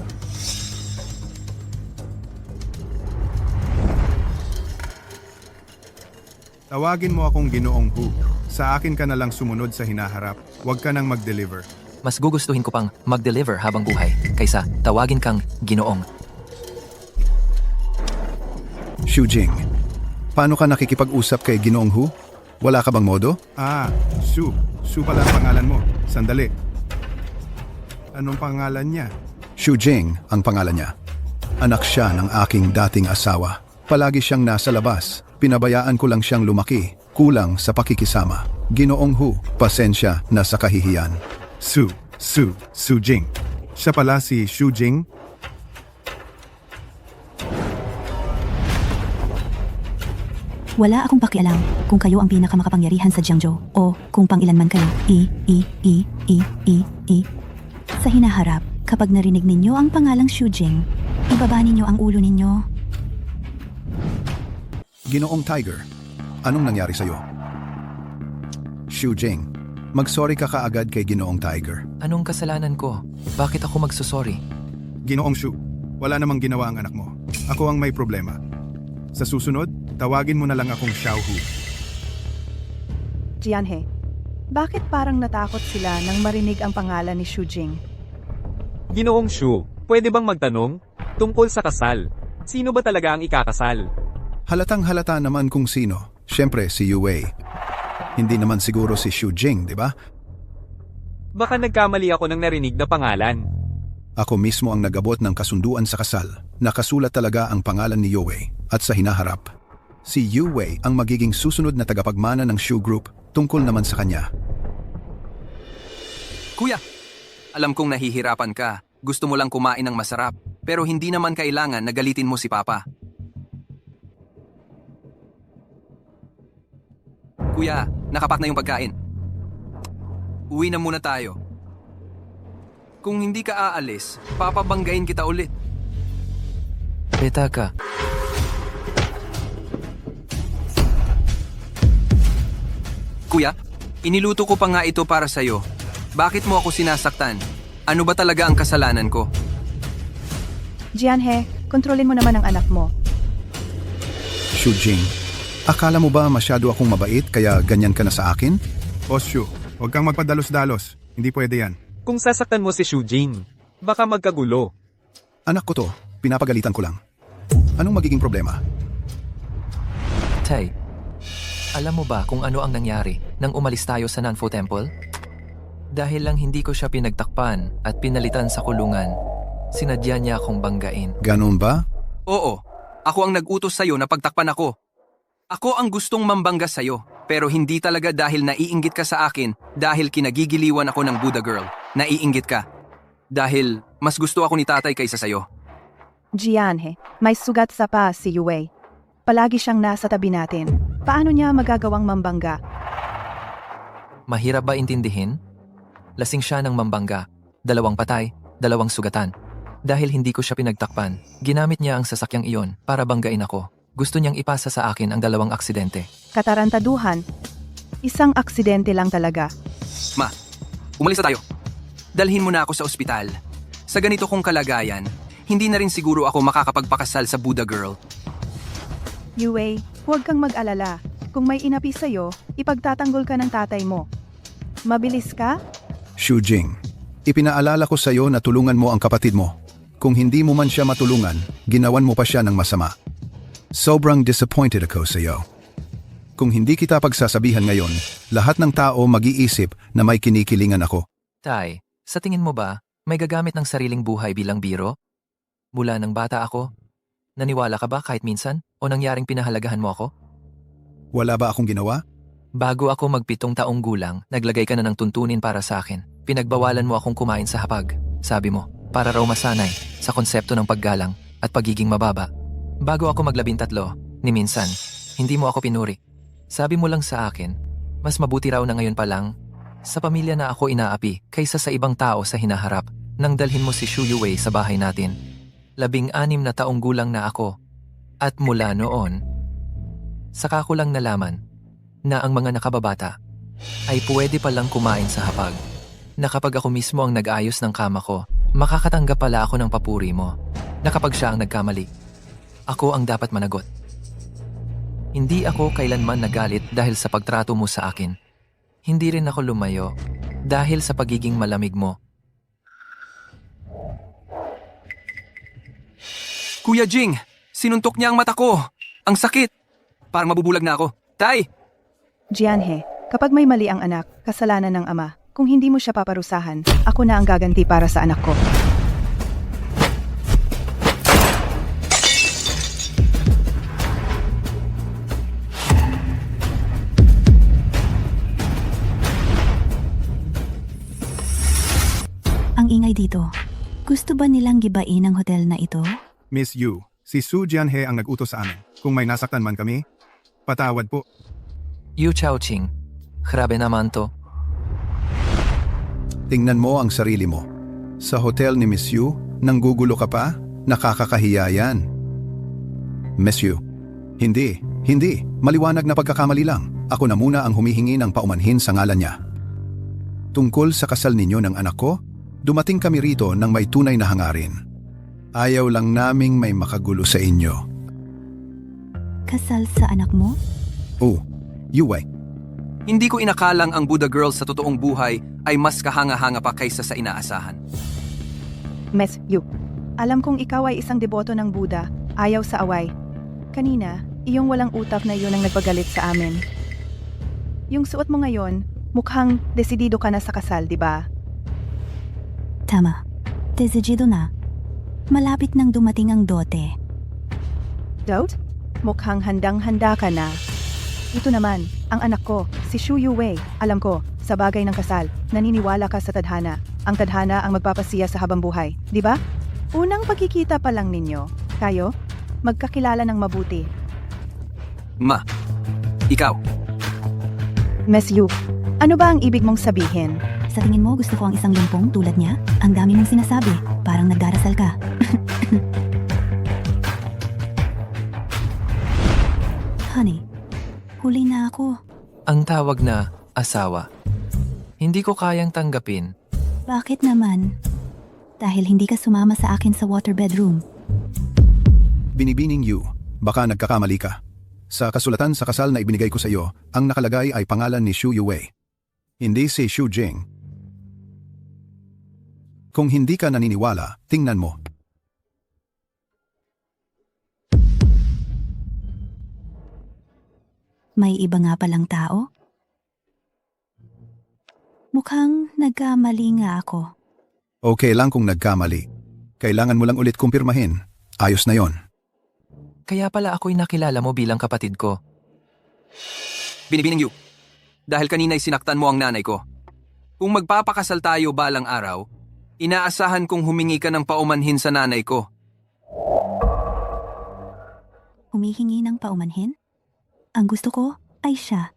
Tawagin mo akong Ginoong Hu. Sa akin ka na lang sumunod sa hinaharap. Huwag ka nang mag-deliver. Mas gugustuhin ko pang mag-deliver habang buhay kaysa tawagin kang Ginoong. Xu Jing, paano ka nakikipag-usap kay Ginoong Hu? Wala ka bang modo? Xu. Xu pala ang pangalan mo. Sandali. Anong pangalan niya? Xu Jing ang pangalan niya. Anak siya ng aking dating asawa. Palagi siyang nasa labas. Pinabayaan ko lang siyang lumaki. Kulang sa pakikisama. Ginoong Hu, pasensya na sa kahihiyan. Xu Jing. Siya pala si Xu Jing? Wala akong pakialam kung kayo ang pinakamakapangyarihan sa Jiangzhou o kung pangilan man kayo. Sa hinaharap, kapag narinig ninyo ang pangalang Xu Jing, ibaba ninyo ang ulo ninyo. Ginoong Tiger, anong nangyari sa'yo? Xu Jing, mag-sorry ka kaagad kay Ginoong Tiger. Anong kasalanan ko? Bakit ako magsusorry? Ginoong Xu, wala namang ginawa ang anak mo. Ako ang may problema. Sa susunod, tawagin mo na lang akong Xiao Hu. Jianhe, bakit parang natakot sila nang marinig ang pangalan ni Xu Jing? Ginoong Xu, pwede bang magtanong? Tungkol sa kasal. Sino ba talaga ang ikakasal? Halatang halata naman kung sino. Siyempre si Yue. Hindi naman siguro si Xu Jing, di ba? Baka nagkamali ako ng narinig na pangalan. Ako mismo ang nagabot ng kasunduan sa kasal. Nakasulat talaga ang pangalan ni Yue. At sa hinaharap, si Yue ang magiging susunod na tagapagmana ng Xu Group tungkol naman sa kanya. Kuya, alam kong nahihirapan ka. Gusto mo lang kumain ng masarap. Pero hindi naman kailangan na galitin mo si Papa. Kuya, nakapak na yung pagkain. Uwi na muna tayo. Kung hindi ka aalis, papabanggain kita ulit. Beta ka. Kuya, iniluto ko pa nga ito para sa'yo. Bakit mo ako sinasaktan? Ano ba talaga ang kasalanan ko? Jianhe, kontrolin mo naman ang anak mo. Shu Jing, akala mo ba masyado akong mabait kaya ganyan ka na sa akin? Boss Shu, huwag kang magpadalos-dalos. Hindi pwede yan. Kung sasaktan mo si Shujing, baka magkagulo. Anak ko to, pinapagalitan ko lang. Anong magiging problema? Tay, alam mo ba kung ano ang nangyari nang umalis tayo sa Nanfo Temple? Dahil lang hindi ko siya pinagtakpan at pinalitan sa kulungan, sinadya niya akong banggain. Ganon ba? Oo, ako ang nag-utos sa'yo na pagtakpan ako. Ako ang gustong mambangga sa'yo, pero hindi talaga dahil naiinggit ka sa akin dahil kinagigiliwan ako ng Buddha Girl. Naiinggit ka. Dahil mas gusto ako ni tatay kaysa sa'yo. Jianhe, may sugat sa pa si Yue. Palagi siyang nasa tabi natin. Paano niya magagawang mambangga? Mahirap ba intindihin? Lasing siya ng mambangga. 2 patay, 2 sugatan. Dahil hindi ko siya pinagtakpan, ginamit niya ang sasakyang iyon para banggain ako. Gusto niyang ipasa sa akin ang 2 aksidente. Katarantaduhan. Isang aksidente lang talaga. Ma, umalis na tayo. Dalhin mo na ako sa ospital. Sa ganito kong kalagayan, hindi na rin siguro ako makakapagpakasal sa Buddha Girl. Yue, huwag kang mag-alala. Kung may inapi sa'yo, ipagtatanggol ka ng tatay mo. Mabilis ka? Shu Jing, ipinaalala ko sa'yo na tulungan mo ang kapatid mo. Kung hindi mo man siya matulungan, ginawan mo pa siya ng masama. Sobrang disappointed ako sa'yo. Kung hindi kita pagsasabihan ngayon, lahat ng tao mag-iisip na may kinikilingan ako. Tay, sa tingin mo ba, may gagamit ng sariling buhay bilang biro? Mula ng bata ako, naniwala ka ba kahit minsan o nangyaring pinahalagahan mo ako? Wala ba akong ginawa? Bago ako mag-7 taong gulang, naglagay ka na ng tuntunin para sa akin. Pinagbawalan mo akong kumain sa hapag. Sabi mo, para raw masanay sa konsepto ng paggalang at pagiging mababa. Bago ako mag-13, ni minsan, hindi mo ako pinuri. Sabi mo lang sa akin, mas mabuti raw na ngayon pa lang, sa pamilya na ako inaapi kaysa sa ibang tao sa hinaharap nang dalhin mo si Shu Yue sa bahay natin. 16 na taong gulang na ako. At mula noon, saka ko lang nalaman na ang mga nakababata ay pwede palang kumain sa hapag. Na kapag ako mismo ang nag-ayos ng kama ko, makakatanggap pala ako ng papuri mo. Na kapag siya ang nagkamali, ako ang dapat managot. Hindi ako kailanman nagalit dahil sa pagtrato mo sa akin. Hindi rin ako lumayo dahil sa pagiging malamig mo. Kuya Jing, sinuntok niya ang mata ko. Ang sakit. Parang mabubulag na ako. Tay! Jianhe, kapag may mali ang anak, kasalanan ng ama. Kung hindi mo siya paparusahan, ako na ang gaganti para sa anak ko. Ang ingay dito. Gusto ba nilang gibain ang hotel na ito? Miss Yu, si Su Jianhe ang nag-utos sa amin. Kung may nasaktan man kami, patawad po. Yu Chaoqing, grabe naman to. Tingnan mo ang sarili mo. Sa hotel ni Miss Yu, nanggugulo ka pa? Nakakakahiya yan. Miss Yu, hindi. Maliwanag na pagkakamali lang. Ako na muna ang humihingi ng paumanhin sa ngalan niya. Tungkol sa kasal ninyo ng anak ko, dumating kami rito nang may tunay na hangarin. Ayaw lang naming may makagulo sa inyo. Kasal sa anak mo? Oh, Yue. Hindi ko inakalang ang Buddha Girl sa totoong buhay ay mas kahanga-hanga pa kaysa sa inaasahan. Miss Yu, alam kong ikaw ay isang deboto ng Buddha, ayaw sa away. Kanina, iyong walang utak na iyon ang nagpagalit sa amin. Yung suot mo ngayon, mukhang desidido ka na sa kasal, di ba? Tama. Desidido na. Malapit nang dumating ang dote. Doubt? Mukhang handang-handa ka na. Ito naman, ang anak ko, si Shu Yue. Alam ko, sa bagay ng kasal, naniniwala ka sa tadhana. Ang tadhana ang magpapasiya sa habang buhay, di ba? Unang pagkikita pa lang ninyo, kayo, magkakilala ng mabuti. Ma, ikaw. Miss Yu, ano ba ang ibig mong sabihin? Sa tingin mo gusto ko ang isang lumpong tulad niya? Ang dami mong sinasabi, parang nagdarasal ka. Honey, huli na ako. Ang tawag na asawa. Hindi ko kayang tanggapin. Bakit naman? Dahil hindi ka sumama sa akin sa water bedroom. Binibining Yu, baka nagkakamali ka. Sa kasulatan sa kasal na ibinigay ko sa iyo, ang nakalagay ay pangalan ni Xu Yuwei. Hindi si Xu Jing. Kung hindi ka naniniwala, tingnan mo. May iba nga palang tao? Mukhang nagkamali nga ako. Okay lang kung nagkamali. Kailangan mo lang ulit kumpirmahin. Ayos na yon. Kaya pala ako'y nakilala mo bilang kapatid ko. Binibining Yu, dahil kanina'y sinaktan mo ang nanay ko. Kung magpapakasal tayo balang araw, inaasahan kong humingi ka ng paumanhin sa nanay ko. Humihingi ng paumanhin? Ang gusto ko ay siya.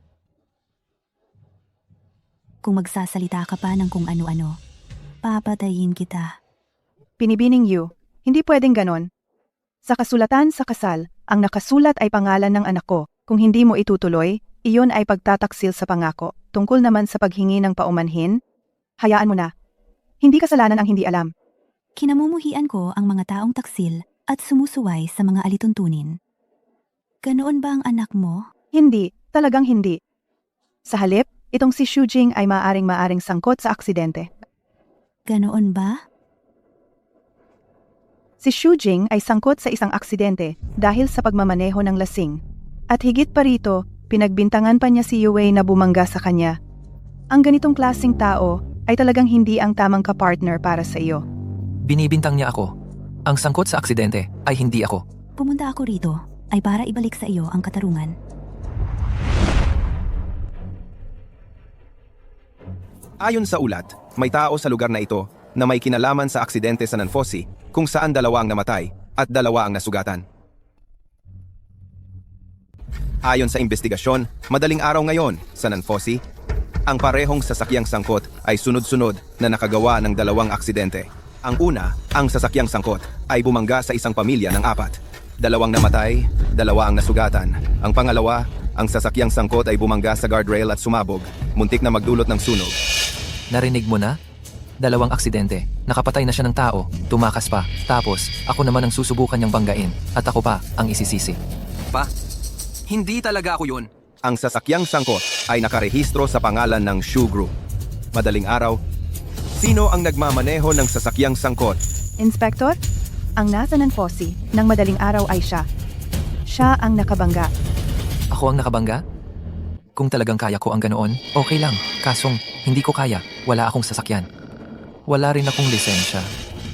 Kung magsasalita ka pa ng kung ano-ano, papatayin kita. Binibining Yu, hindi pwedeng ganon. Sa kasulatan sa kasal, ang nakasulat ay pangalan ng anak ko. Kung hindi mo itutuloy, iyon ay pagtataksil sa pangako. Tungkol naman sa paghingi ng paumanhin, hayaan mo na. Hindi kasalanan ang hindi alam. Kinamumuhian ko ang mga taong taksil at sumusuway sa mga alituntunin. Ganoon ba ang anak mo? Hindi, talagang hindi. Sa halip, itong si Xu Jing ay maaring sangkot sa aksidente. Ganoon ba? Si Xu Jing ay sangkot sa isang aksidente dahil sa pagmamaneho ng lasing. At higit pa rito, pinagbintangan pa niya si Yuwei na bumangga sa kanya. Ang ganitong klaseng tao ay talagang hindi ang tamang kapartner para sa iyo. Binibintang niya ako. Ang sangkot sa aksidente ay hindi ako. Pumunta ako rito ay para ibalik sa iyo ang katarungan. Ayon sa ulat, may tao sa lugar na ito na may kinalaman sa aksidente sa Nanfosi kung saan 2 ang namatay at 2 ang nasugatan. Ayon sa investigasyon, madaling araw ngayon sa Nanfosi, ang parehong sasakyang sangkot ay sunod-sunod na nakagawa ng 2 aksidente. Ang una, ang sasakyang sangkot, ay bumangga sa isang pamilya ng 4. 2 namatay, 2 ang nasugatan. Ang pangalawa, ang sasakyang sangkot ay bumangga sa guardrail at sumabog, muntik na magdulot ng sunog. Narinig mo na? 2 aksidente. Nakapatay na siya ng tao, tumakas pa. Tapos, ako naman ang susubukan niyang banggain. At ako pa ang isisisi. Pa? Hindi talaga ako yun. Ang sasakyang sangkot ay nakarehistro sa pangalan ng Xu Group. Madaling araw, sino ang nagmamaneho ng sasakyang sangkot? Inspektor, ang nasa Nanfosi ng madaling araw ay siya. Siya ang nakabangga. Ako ang nakabangga? Kung talagang kaya ko ang ganoon, okay lang. Kasong, hindi ko kaya. Wala akong sasakyan. Wala rin akong lisensya.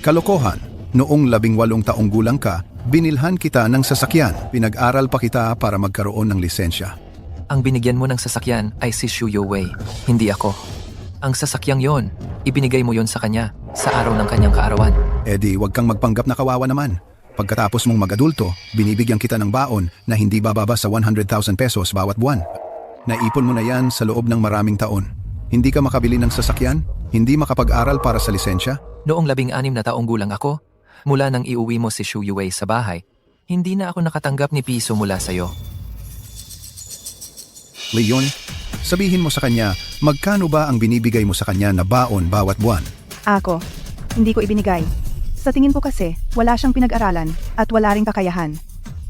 Kalokohan. Noong 18 taong gulang ka, binilhan kita ng sasakyan. Pinag-aral pa kita para magkaroon ng lisensya. Ang binigyan mo ng sasakyan ay si Xu Yuwei, hindi ako. Ang sasakyang yon, ibinigay mo yon sa kanya, sa araw ng kanyang kaarawan. Di wag kang magpanggap na kawawa naman. Pagkatapos mong mag-adulto, binibigyan kita ng baon na hindi bababa sa 100,000 pesos bawat buwan. Naipon mo na yan sa loob ng maraming taon. Hindi ka makabili ng sasakyan? Hindi makapag-aral para sa lisensya? Noong 16 na taong gulang ako, mula nang iuwi mo si Xu Yuwei sa bahay, hindi na ako nakatanggap ni piso mula sa'yo. Leon, sabihin mo sa kanya, magkano ba ang binibigay mo sa kanya na baon bawat buwan? Ako, hindi ko ibinigay. Sa tingin ko kasi, wala siyang pinag-aralan at wala ring kakayahan.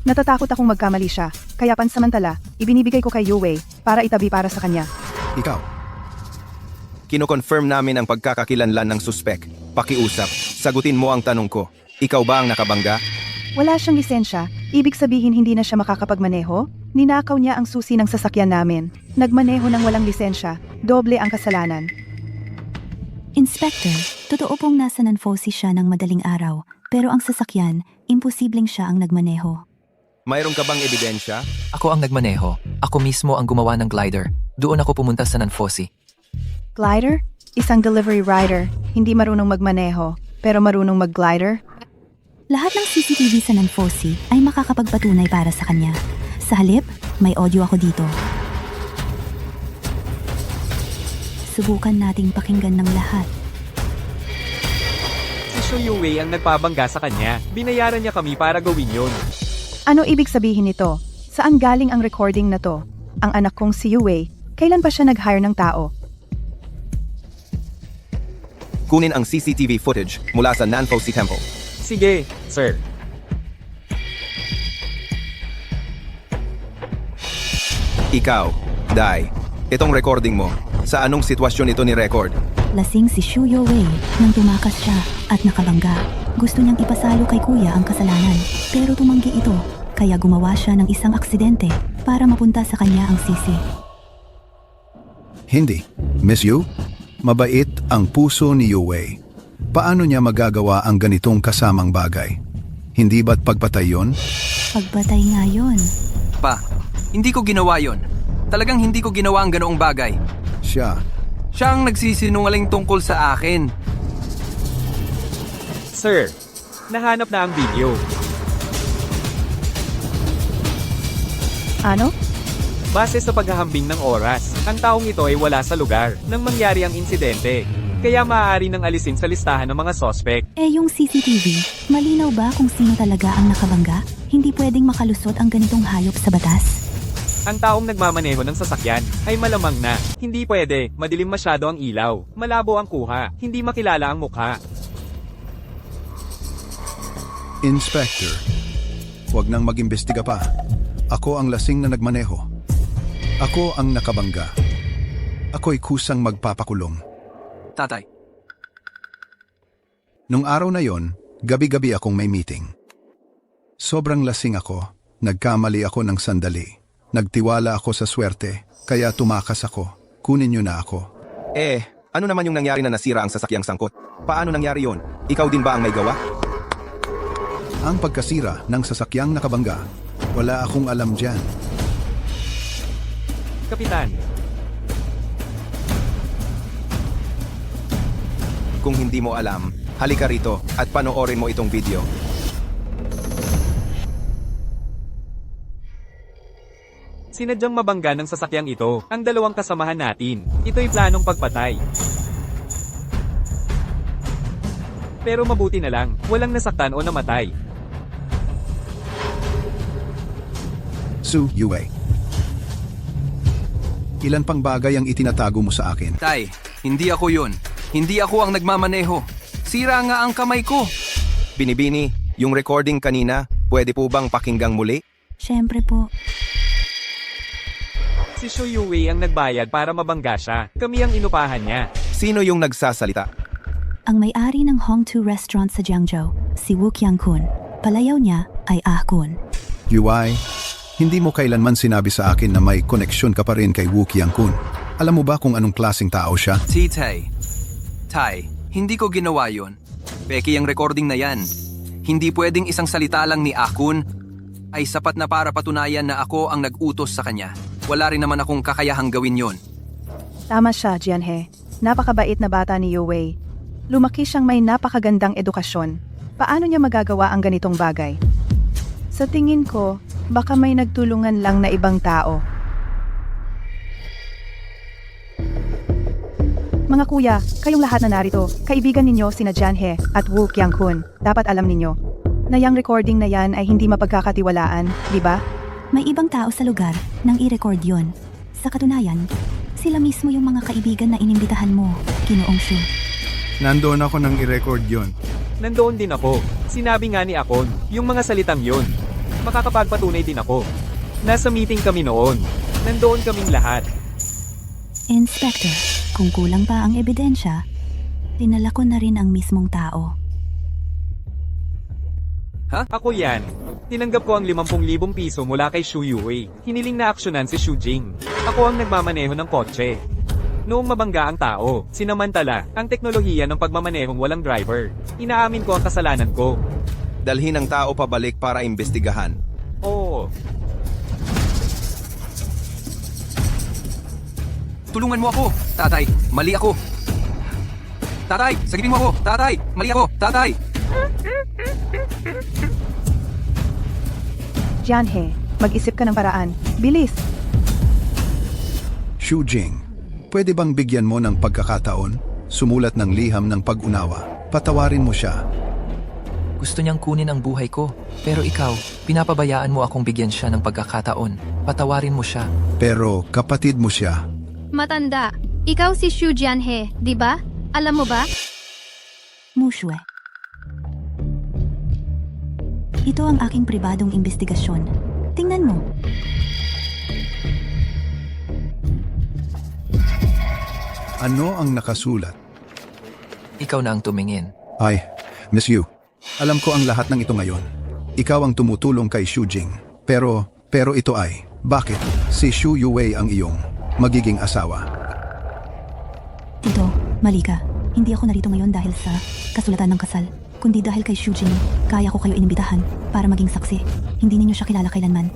Natatakot akong magkamali siya, kaya pansamantala, ibinibigay ko kay Yuwei para itabi para sa kanya. Ikaw. Kino-confirm namin ang pagkakakilanlan ng suspek. Pakiusap, sagutin mo ang tanong ko. Ikaw ba ang nakabangga? Wala siyang lisensya, ibig sabihin hindi na siya makakapagmaneho? Ninakaw niya ang susi ng sasakyan namin. Nagmaneho ng walang lisensya, doble ang kasalanan. Inspector, totoo pong nasa Nanfosi siya ng madaling araw, pero ang sasakyan, imposibleng siya ang nagmaneho. Mayroon ka bang ebidensya? Ako ang nagmaneho. Ako mismo ang gumawa ng glider. Doon ako pumunta sa Nanfosi. Glider? Isang delivery rider, hindi marunong magmaneho, pero marunong mag-glider? Lahat ng CCTV sa Nanfosi ay makakapagpatunay para sa kanya. Sa halip, may audio ako dito. Subukan nating pakinggan ng lahat. Si Xu Yuwei ang nagpabangga sa kanya. Binayaran niya kami para gawin yun. Ano ibig sabihin nito? Saan galing ang recording na to? Ang anak kong si Yuwei, kailan pa siya nag-hire ng tao? Kunin ang CCTV footage mula sa Nanfosi Temple. Sige, sir. Ikaw, Dai, itong recording mo, sa anong sitwasyon ito ni record? Lasing si Shu Yowei nang tumakas siya at nakabangga. Gusto niyang ipasalo kay kuya ang kasalanan, pero tumanggi ito, kaya gumawa siya ng isang aksidente para mapunta sa kanya ang sisi. Hindi. Miss Yu, mabait ang puso ni Yue. Paano niya magagawa ang ganitong kasamang bagay? Hindi ba't pagpatay yon? Pagbatay nga yun. Pa, hindi ko ginawa yon. Talagang hindi ko ginawa ang ganoong bagay. Siya. Siya ang nagsisinungaling tungkol sa akin. Sir, nahanap na ang video. Ano? Base sa paghahambing ng oras, ang taong ito ay wala sa lugar nang mangyari ang insidente. Kaya maaari nang alisin sa listahan ng mga sospek. Yung CCTV, malinaw ba kung sino talaga ang nakabangga? Hindi pwedeng makalusot ang ganitong hayop sa batas. Ang taong nagmamaneho ng sasakyan ay malamang na. Hindi pwede, madilim masyado ang ilaw, malabo ang kuha, hindi makilala ang mukha. Inspector, huwag nang mag-imbestiga pa. Ako ang lasing na nagmaneho. Ako ang nakabangga. Ako'y kusang magpapakulong. Tatay. Nung araw na yon, gabi-gabi akong may meeting. Sobrang lasing ako, nagkamali ako ng sandali. Nagtiwala ako sa swerte, kaya tumakas ako. Kunin niyo na ako. Ano naman yung nangyari na nasira ang sasakyang sangkot? Paano nangyari yon? Ikaw din ba ang may gawa? Ang pagkasira ng sasakyang nakabangga, wala akong alam dyan. Kapitan, Kung hindi mo alam, halika rito at panoorin mo itong video. sinadyang mabangga ng sasakyang ito ang dalawang kasamahan natin. Ito'y planong pagpatay. Pero mabuti na lang, walang nasaktan o namatay. Su Yue. Ilan pang bagay ang itinatago mo sa akin? Tay, hindi ako yun. Hindi ako ang nagmamaneho. Sira nga ang kamay ko. Binibini, yung recording kanina, pwede po bang pakinggang muli? Siyempre po. Si Shu Yue ang nagbayad para mabangga siya. Kami ang inupahan niya. Sino yung nagsasalita? Ang may-ari ng Hong Tu Restaurant sa Jiangzhou, si Wu Qiangkun. Palayaw niya ay Ah Kun. Yui, hindi mo kailanman sinabi sa akin na may koneksyon ka pa rin kay Wu Qiangkun. Alam mo ba kung anong klaseng tao siya? Titay. Tay, hindi ko ginawa yon. Peki ang recording na yan. Hindi pwedeng isang salita lang ni Akun ay sapat na para patunayan na ako ang nag-utos sa kanya. Wala rin naman akong kakayahang gawin yon. Tama siya, Jianhe. Napakabait na bata ni Yue. Lumaki siyang may napakagandang edukasyon. Paano niya magagawa ang ganitong bagay? Sa tingin ko, baka may nagtulungan lang na ibang tao. Mga kuya, kayong lahat na narito, kaibigan ninyo sina Jianhe at Wu Qiangkun. Dapat alam ninyo na yung recording na yan ay hindi mapagkakatiwalaan, di ba? May ibang tao sa lugar nang i-record yon. Sa katunayan, sila mismo yung mga kaibigan na inimbitahan mo, Ginoong Shu. Nandoon ako nang i-record yon. Nandoon din ako. Sinabi nga ni Akon, yung mga salitang yun. Makakapagpatunay din ako. Nasa meeting kami noon. Nandoon kaming lahat. Inspector, kung kulang pa ang ebidensya, dinala ko na rin ang mismong tao. Ha? Ako yan. Tinanggap ko ang 50,000 piso mula kay Shu Yue. Hiniling na aksyonan si Shu Jing. Ako ang nagmamaneho ng kotse. Noong mabangga ang tao, sinamantala ang teknolohiya ng pagmamanehong walang driver. Inaamin ko ang kasalanan ko. Dalhin ang tao pabalik para imbestigahan. Oo. Tulungan mo ako. Tatay, mali ako. Tatay, sagipin mo ako. Tatay, mali ako. Tatay. Jianhe, mag-isip ka ng paraan. Bilis! Shu Jing, pwede bang bigyan mo ng pagkakataon? Sumulat ng liham ng pag-unawa. Patawarin mo siya. Gusto niyang kunin ang buhay ko. Pero ikaw, pinapabayaan mo akong bigyan siya ng pagkakataon. Patawarin mo siya. Pero kapatid mo siya. Matanda, ikaw si Shu Jianhe, di ba? Alam mo ba? Mushue. Ito ang aking pribadong investigasyon. Tingnan mo. Ano ang nakasulat? Ikaw na ang tumingin. Ay, Miss Yu. Alam ko ang lahat ng ito ngayon. Ikaw ang tumutulong kay Xu Jing. Pero ito ay, bakit si Xu Yuwei ang iyong magiging asawa? Tito, mali ka. Hindi ako narito ngayon dahil sa kasulatan ng kasal, kundi dahil kay Xu Jing. Kaya ko kayo inimbitahan para maging saksi. Hindi ninyo siya kilala kailanman.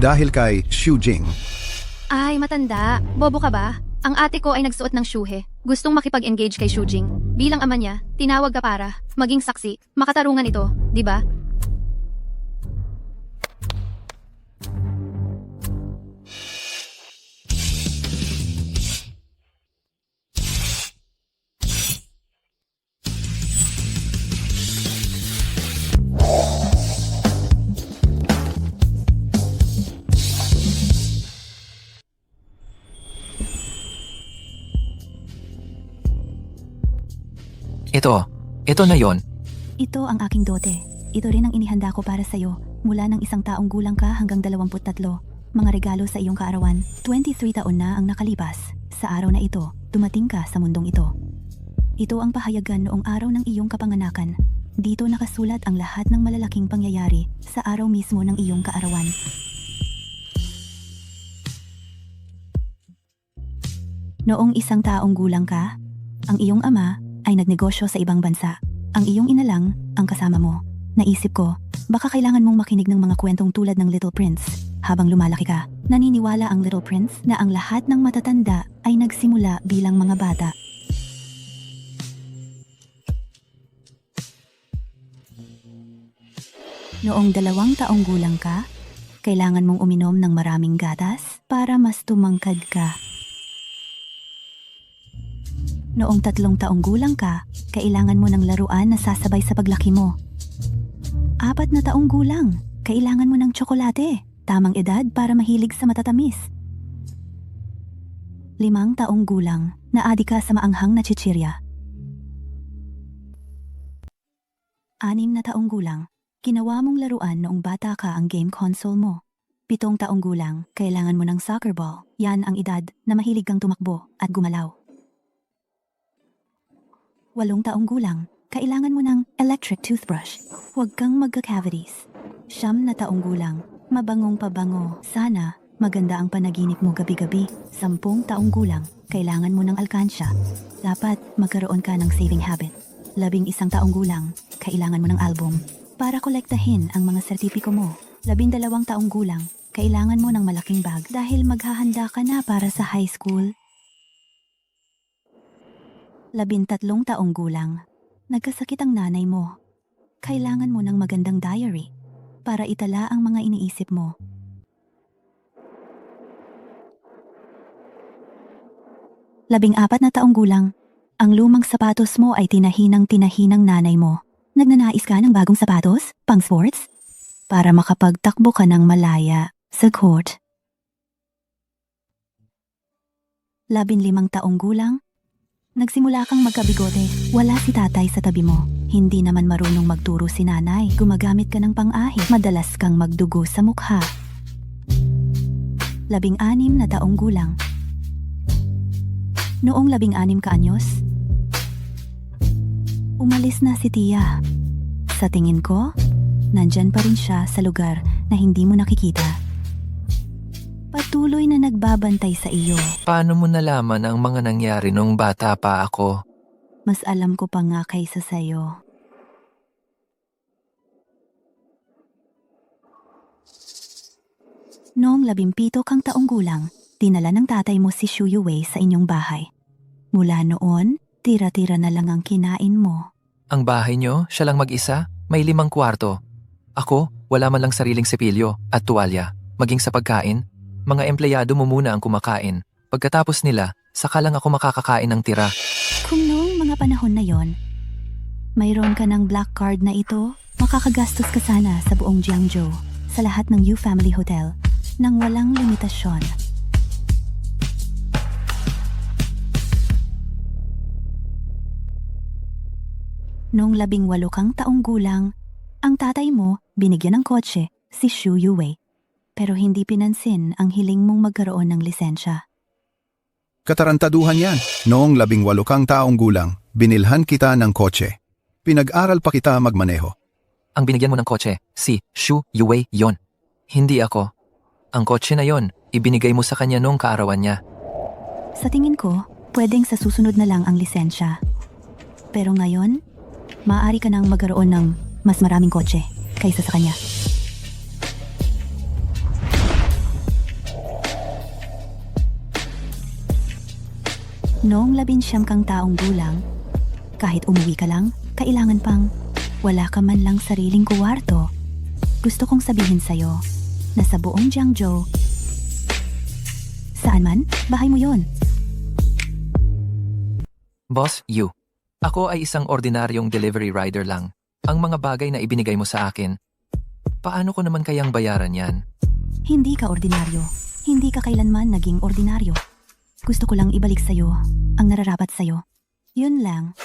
Dahil kay Xu Jing. Ay, matanda. Bobo ka ba? Ang ate ko ay nagsuot ng syuhe. Gustong makipag-engage kay Shujing. Bilang ama niya, tinawag ka para maging saksi. Makatarungan ito, di ba? Ito na yon. Ito ang aking dote. Ito rin ang inihanda ko para sa'yo. Mula ng 1 taong gulang ka hanggang 23. Mga regalo sa iyong kaarawan. 23 taon na ang nakalipas. Sa araw na ito, dumating ka sa mundong ito. Ito ang pahayagan noong araw ng iyong kapanganakan. Dito nakasulat ang lahat ng malalaking pangyayari sa araw mismo ng iyong kaarawan. Noong 1 taong gulang ka, ang iyong ama ay nagnegosyo sa ibang bansa. Ang iyong ina lang ang kasama mo. Naisip ko, baka kailangan mong makinig ng mga kwentong tulad ng Little Prince. Habang lumalaki ka, naniniwala ang Little Prince na ang lahat ng matatanda ay nagsimula bilang mga bata. Noong 2 taong gulang ka, kailangan mong uminom ng maraming gatas para mas tumangkad ka. Noong 3 taong gulang ka, kailangan mo ng laruan na sasabay sa paglaki mo. 4 na taong gulang, kailangan mo ng tsokolate, tamang edad para mahilig sa matatamis. 5 taong gulang, naadi ka sa maanghang na chichirya. 6 na taong gulang, ginawa mong laruan noong bata ka ang game console mo. 7 taong gulang, kailangan mo ng soccer ball. Yan ang edad na mahilig kang tumakbo at gumalaw. 8 taong gulang, kailangan mo ng electric toothbrush. Huwag kang magka-cavities. 9 na taong gulang, mabangong pabango. Sana, maganda ang panaginip mo gabi-gabi. 10 taong gulang, kailangan mo ng alkansya. Dapat magkaroon ka ng saving habit. 11 taong gulang, kailangan mo ng album para kolektahin ang mga sertipiko mo. 12 taong gulang, kailangan mo ng malaking bag dahil maghahanda ka na para sa high school. 13 taong gulang, nagkasakit ang nanay mo. Kailangan mo ng magandang diary para itala ang mga iniisip mo. 14 na taong gulang, ang lumang sapatos mo ay tinahinang nanay mo. Nagnanais ka ng bagong sapatos, pang sports, para makapagtakbo ka ng malaya sa court. 15 taong gulang, nagsimula kang magkabigote. Wala si tatay sa tabi mo. Hindi naman marunong magturo si nanay. Gumagamit ka ng pang-ahit. Madalas kang magdugo sa mukha. 16 na taong gulang. Noong 16 ka anyos, umalis na si Tia. Sa tingin ko, nandyan pa rin siya sa lugar na hindi mo nakikita. Patuloy na nagbabantay sa iyo. Paano mo nalaman ang mga nangyari nung bata pa ako? Mas alam ko pa nga kaysa sa'yo. Noong 17 kang taong gulang, dinala ng tatay mo si Xu Yuwei sa inyong bahay. Mula noon, tira-tira na lang ang kinain mo. Ang bahay nyo, siya lang mag-isa, may 5 kwarto. Ako, wala man lang sariling sepilyo at tuwalya. Maging sa pagkain, mga empleyado mo muna ang kumakain. Pagkatapos nila, saka lang ako makakakain ng tira. Kung noong mga panahon na yon, mayroon ka ng black card na ito, makakagastos ka sana sa buong Jiangzhou, sa lahat ng Yu Family Hotel, nang walang limitasyon. Noong 18 kang taong gulang, ang tatay mo binigyan ng kotse si Xu Yuwei. pero hindi pinansin ang hiling mong magkaroon ng lisensya. Katarantaduhan yan. Noong 18 kang taong gulang, binilhan kita ng kotse. Pinag-aral pa kita magmaneho. Ang binigyan mo ng kotse, si Shu Yuwei yon. Hindi ako. Ang kotse na yon, ibinigay mo sa kanya noong kaarawan niya. Sa tingin ko, pwedeng sa susunod na lang ang lisensya. Pero ngayon, maaari ka nang magkaroon ng mas maraming kotse kaysa sa kanya. Noong 19 kang taong gulang, kahit umuwi ka lang, kailangan pang wala ka man lang sariling kuwarto. Gusto kong sabihin sa'yo na sa buong Jiangzhou, saan man, bahay mo yon. Boss Yu, ako ay isang ordinaryong delivery rider lang. Ang mga bagay na ibinigay mo sa akin, paano ko naman kayang bayaran yan? Hindi ka ordinaryo. Hindi ka kailanman naging ordinaryo. Gusto ko lang ibalik sa'yo ang nararapat sa'yo. Yun lang.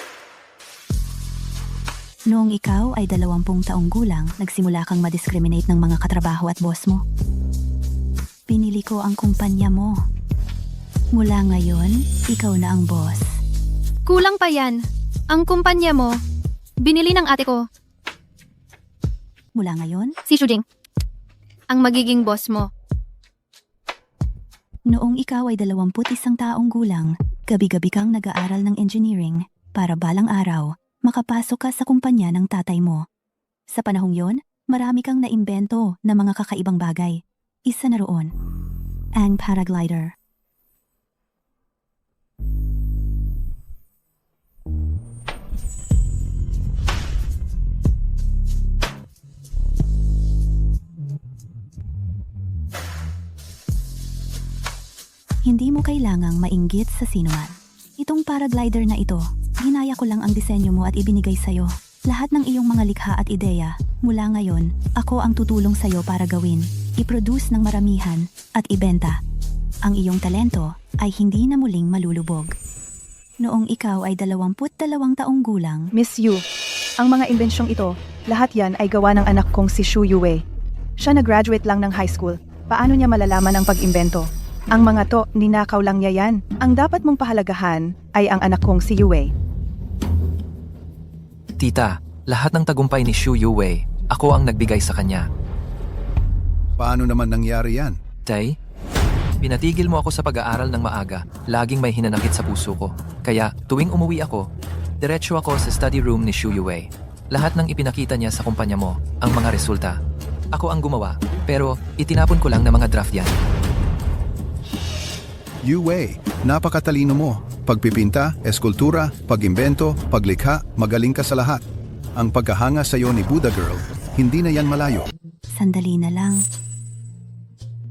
Noong ikaw ay 20 taong gulang, nagsimula kang madiscriminate ng mga katrabaho at boss mo. Pinili ko ang kumpanya mo. Mula ngayon, ikaw na ang boss. Kulang pa yan. Ang kumpanya mo, binili ng ate ko, Mula ngayon, si Shujing. Ang magiging boss mo. noong ikaw ay 21 taong gulang, gabi-gabi kang nag-aaral ng engineering para balang araw, makapasok ka sa kumpanya ng tatay mo. Sa panahong yon, marami kang naimbento na mga kakaibang bagay. Isa na roon, ang paraglider. Hindi mo kailangang mainggit sa sinuman. Itong paraglider na ito, ginaya ko lang ang disenyo mo at ibinigay sa'yo. Lahat ng iyong mga likha at ideya, mula ngayon, ako ang tutulong sa'yo para gawin, i-produce ng maramihan, at ibenta. Ang iyong talento ay hindi na muling malulubog. Noong ikaw ay 22 taong gulang, Miss Yu, ang mga imbensyong ito, lahat yan ay gawa ng anak kong si Shu Yuwei. Siya na-graduate lang ng high school. Paano niya malalaman ang pag-imbento? Ang mga to, ninakaw lang niya yan. Ang dapat mong pahalagahan ay ang anak kong si Yuwei. Tita, lahat ng tagumpay ni Shu Yuwei, ako ang nagbigay sa kanya. Paano naman nangyari yan? Tay, pinatigil mo ako sa pag-aaral ng maaga. Laging may hinanakit sa puso ko. Kaya, tuwing umuwi ako, diretso ako sa study room ni Shu Yuwei. Lahat ng ipinakita niya sa kumpanya mo, ang mga resulta. Ako ang gumawa, pero itinapon ko lang ng mga draft yan. Yuwei, napakatalino mo. Pagpipinta, eskultura, pag-imbento, paglikha, magaling ka sa lahat. Ang pagkahanga sa'yo ni Buddha Girl, hindi na yan malayo. sandali na lang.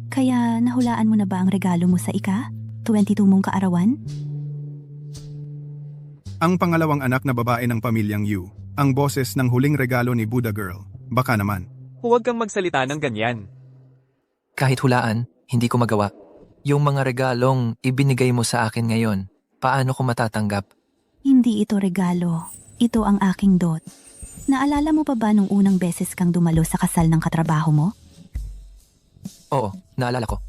Kaya nahulaan mo na ba ang regalo mo sa 22 mong kaarawan? Ang pangalawang anak na babae ng pamilyang Yu, ang boses ng huling regalo ni Buddha Girl. Baka naman. Huwag kang magsalita ng ganyan. Kahit hulaan, hindi ko magawa. Yung mga regalong ibinigay mo sa akin ngayon, paano ko matatanggap? Hindi ito regalo. Ito ang aking dot. Naalala mo pa ba nung unang beses kang dumalo sa kasal ng katrabaho mo? Oo, naalala ko.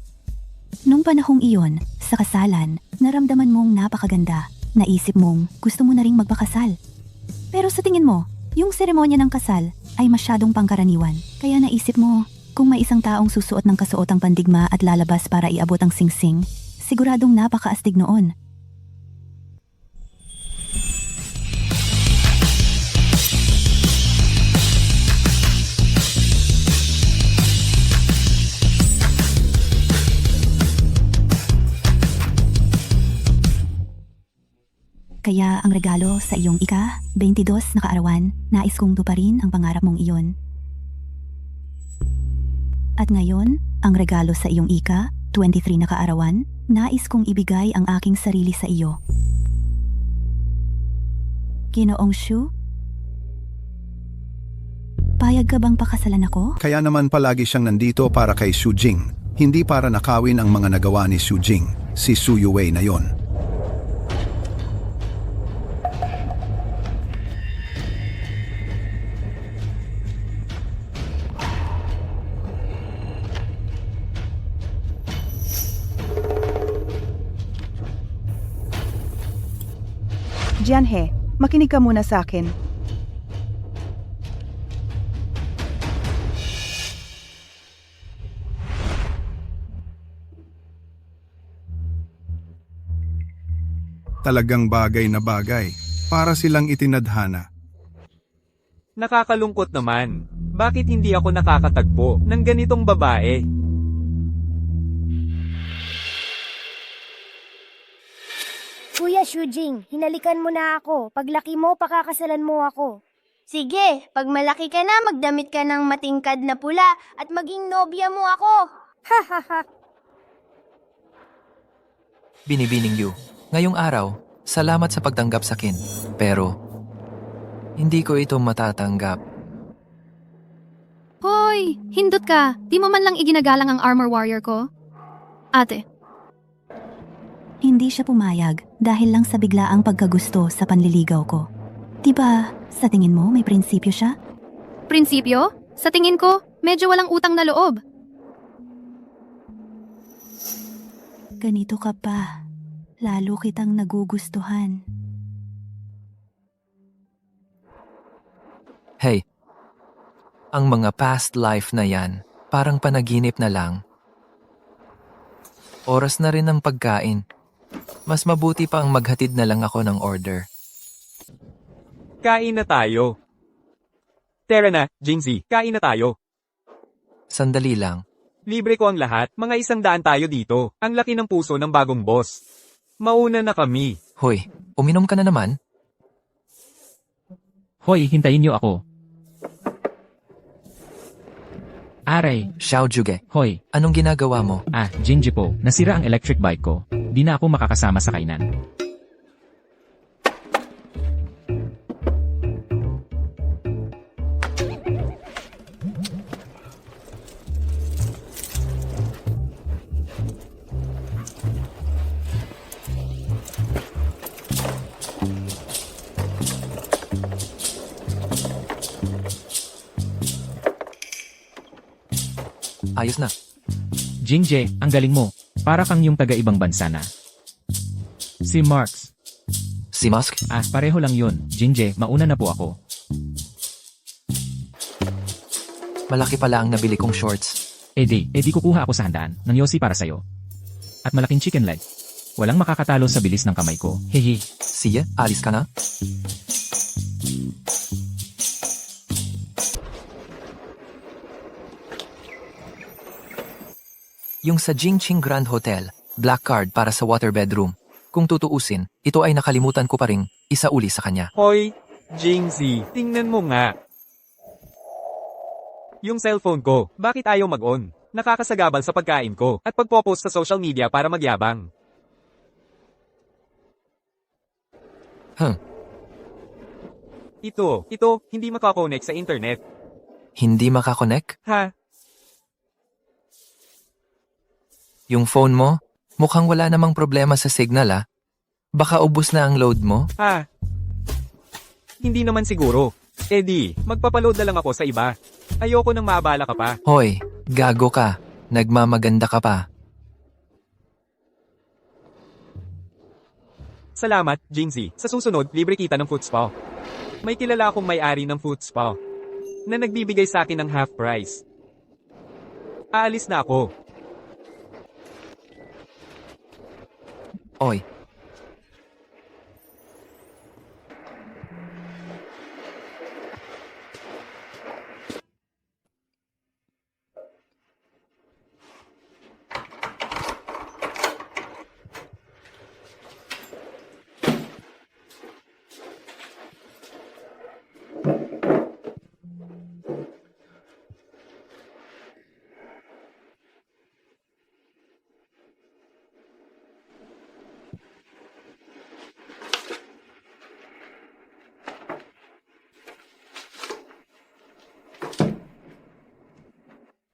Nung panahong iyon, sa kasalan, naramdaman mong napakaganda. Naisip mong gusto mo na ring magpakasal. Pero sa tingin mo, yung seremonya ng kasal ay masyadong pangkaraniwan. Kaya naisip mo, kung may isang taong susuot ng kasuotang pandigma at lalabas para iabot ang singsing, siguradong napakaastig noon. Kaya ang regalo sa iyong 22 na kaarawan, nais kong tuparin ang pangarap mong iyon. At ngayon, ang regalo sa iyong 23 na kaarawan, nais kong ibigay ang aking sarili sa iyo. Ginoong Shu? Payag ka bang pakasalan ako? Kaya naman palagi siyang nandito para kay Shu Jing, hindi para nakawin ang mga nagawa ni Shu Jing, si Shu Yuwei na yon. Jianhe, makinig ka muna sa akin. Talagang bagay na bagay. Para silang itinadhana. Nakakalungkot naman. Bakit hindi ako nakakatagpo ng ganitong babae? Kuya Shujing, hinalikan mo na ako. Paglaki mo, pakakasalan mo ako. Sige, pag malaki ka na, magdamit ka ng matingkad na pula at maging nobya mo ako. Binibining Yu, ngayong araw, salamat sa pagtanggap sa akin. Pero, hindi ko ito matatanggap. Hoy, hindot ka. Di mo man lang iginagalang ang armor warrior ko? Ate, Hindi siya pumayag dahil lang sa biglaang pagkagusto sa panliligaw ko. Diba, sa tingin mo may prinsipyo siya? prinsipyo? Sa tingin ko, medyo walang utang na loob. Ganito ka pa. Lalo kitang nagugustuhan. Hey, ang mga past life na yan, parang panaginip na lang. Oras na rin ng pagkain. Mas mabuti pa ang maghatid na lang ako ng order. Kain na tayo. Tara na, Jingzi, kain na tayo. Sandali lang. Libre ko ang lahat, mga 100 tayo dito. Ang laki ng puso ng bagong boss. Mauna na kami. Hoy, uminom ka na naman? Hoy, hintayin niyo ako. Aray. Xiao Juge. Hoy. Anong ginagawa mo? Jinji po. Nasira ang electric bike ko. Di na ako makakasama sa kainan. Ayos na. Jingje, ang galing mo. Para kang yung taga-ibang bansa na. Si Marx. Si Musk? Pareho lang yun. Jingje, mauna na po ako. Malaki pala ang nabili kong shorts. Di kukuha ako sa handaan ng Yossi para sa'yo. At malaking chicken leg. Walang makakatalo sa bilis ng kamay ko. Hehe. Siya, alis ka na? Yung sa Jingqing Grand Hotel, black card para sa water bedroom. Kung tutuusin, ito ay nakalimutan ko pa ring isauli sa kanya. Hoy, Jingzi, tingnan mo nga. Yung cellphone ko, bakit ayaw mag-on? Nakakasagabal sa pagkain ko at pagpo-post sa social media para magyabang. Ito, hindi makakonect sa internet. Hindi makakonek? Ha? Yung phone mo, mukhang wala namang problema sa signal Baka ubos na ang load mo? Hindi naman siguro. Di, magpapaload na lang ako sa iba. Ayoko nang maabala ka pa. Hoy, gago ka. Nagmamaganda ka pa. Salamat, Jingzi. Sa susunod, libre kita ng food spa. May kilala akong may-ari ng food spa na nagbibigay sa akin ng half price. Aalis na ako. Oy.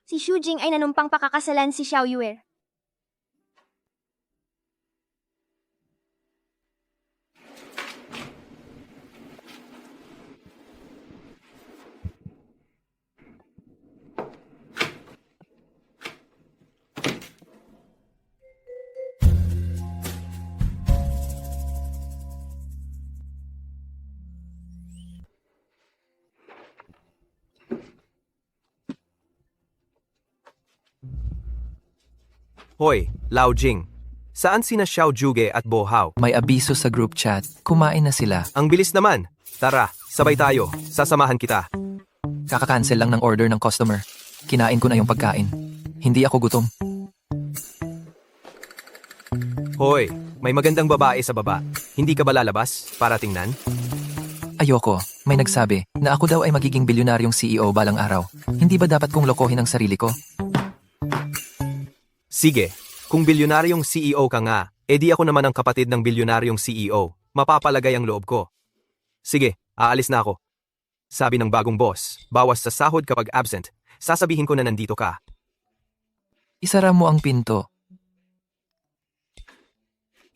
Si Shujing ay nanumpang pakakasalan si Xiao Yue. Hoy, Lao Jing. Saan sina Xiao Juge at Bo Hao? May abiso sa group chat. Kumain na sila. Ang bilis naman. Tara, sabay tayo. Sasamahan kita. Kaka-cancel lang ng order ng customer. Kinain ko na yung pagkain. Hindi ako gutom. Hoy, may magandang babae sa baba. Hindi ka ba lalabas para tingnan? Ayoko. May nagsabi na ako daw ay magiging bilyonaryong CEO balang araw. Hindi ba dapat kong lokohin ang sarili ko? Sige, kung bilyonaryong CEO ka nga, edi ako naman ang kapatid ng bilyonaryong CEO. Mapapalagay ang loob ko. Sige, aalis na ako. Sabi ng bagong boss, bawas sa sahod kapag absent. Sasabihin ko na nandito ka. Isara mo ang pinto.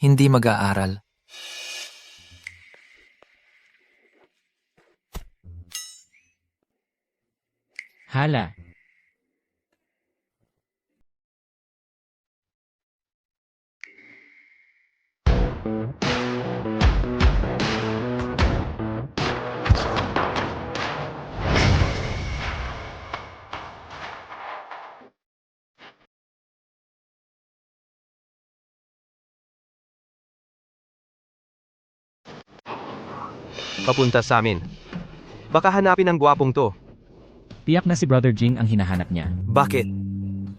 Hindi mag-aaral. Hala. Papunta sa amin. Baka hanapin ang gwapong to. Tiyak na si Brother Jing ang hinahanap niya. Bakit?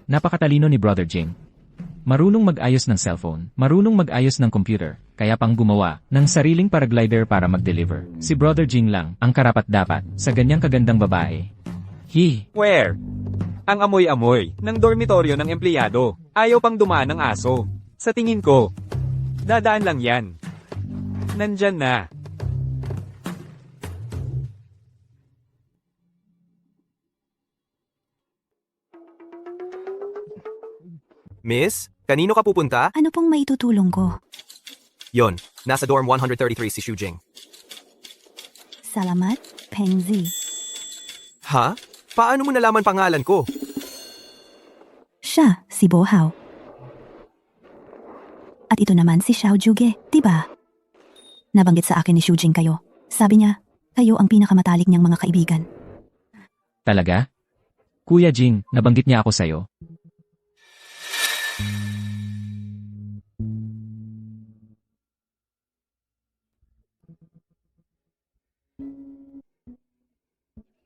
Napakatalino ni Brother Jing. Marunong mag-ayos ng cellphone, marunong mag-ayos ng computer, kaya pang gumawa ng sariling paraglider para mag-deliver. Si Brother Jing lang ang karapat-dapat sa ganyang kagandang babae. Where? Ang amoy-amoy ng dormitoryo ng empleyado. Ayaw pang dumaan ng aso. Sa tingin ko, dadaan lang yan. Nandyan na. Miss, kanino ka pupunta? Ano pong maitutulong ko? Yon, nasa dorm 133 si Xu Jing. Salamat, Peng Zi. Ha? Paano mo nalaman pangalan ko? Siya, si Bo Hao. At ito naman si Xiao Juge, diba? Nabanggit sa akin ni Xu Jing kayo. Sabi niya, kayo ang pinakamatalik niyang mga kaibigan. Talaga? Kuya Jing, nabanggit niya ako sa'yo.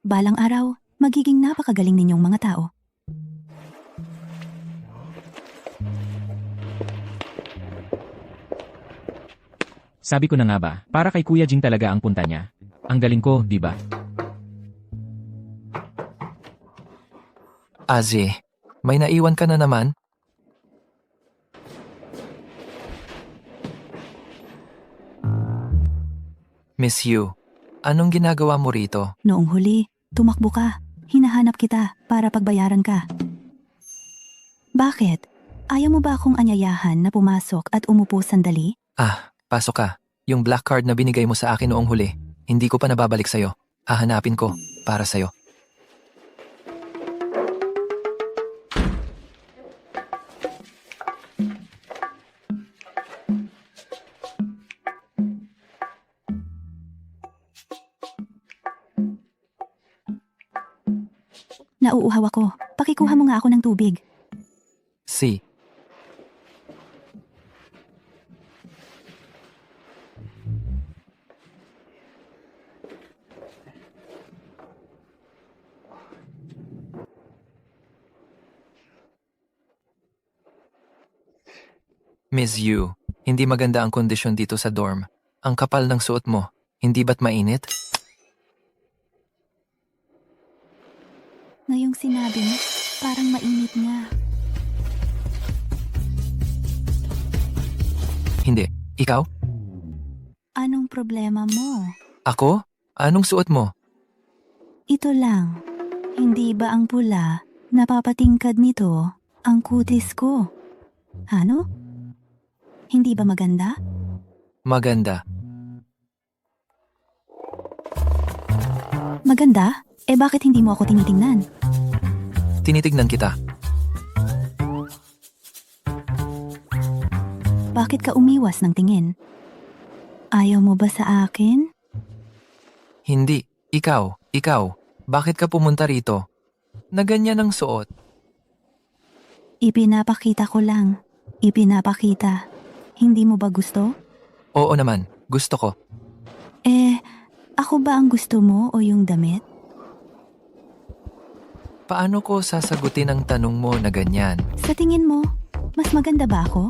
Balang araw, magiging napakagaling ninyong mga tao. Sabi ko na nga ba, para kay Kuya Jing talaga ang punta niya. Ang galing ko, di ba? Azi, may naiwan ka na naman? Miss Yu, anong ginagawa mo rito? Noong huli, tumakbo ka. Hinahanap kita para pagbayaran ka. Bakit? Ayaw mo ba akong anyayahan na pumasok at umupo sandali? Pasok ka. Yung black card na binigay mo sa akin noong huli, hindi ko pa nababalik sa'yo. Hahanapin ko para sa'yo. Nauuhaw ako. Pakikuha mo nga ako ng tubig. Si. Miss Yu, hindi maganda ang kondisyon dito sa dorm. Ang kapal ng suot mo, hindi ba't mainit? Ngayong sinabi mo, parang mainit nga. Hindi. Ikaw? Anong problema mo? Ako? Anong suot mo? Ito lang. Hindi ba ang pula, napapatingkad nito, ang kutis ko? Ano? Hindi ba maganda? Maganda. Maganda? Bakit hindi mo ako tinitingnan? Tinitignan kita. Bakit ka umiwas ng tingin? Ayaw mo ba sa akin? Hindi. Ikaw. Bakit ka pumunta rito? Na ganyan ang suot. Ipinapakita ko lang. Ipinapakita. Hindi mo ba gusto? Oo naman, gusto ko. Ako ba ang gusto mo o yung damit? Paano ko sasagutin ang tanong mo na ganyan? Sa tingin mo, mas maganda ba ako?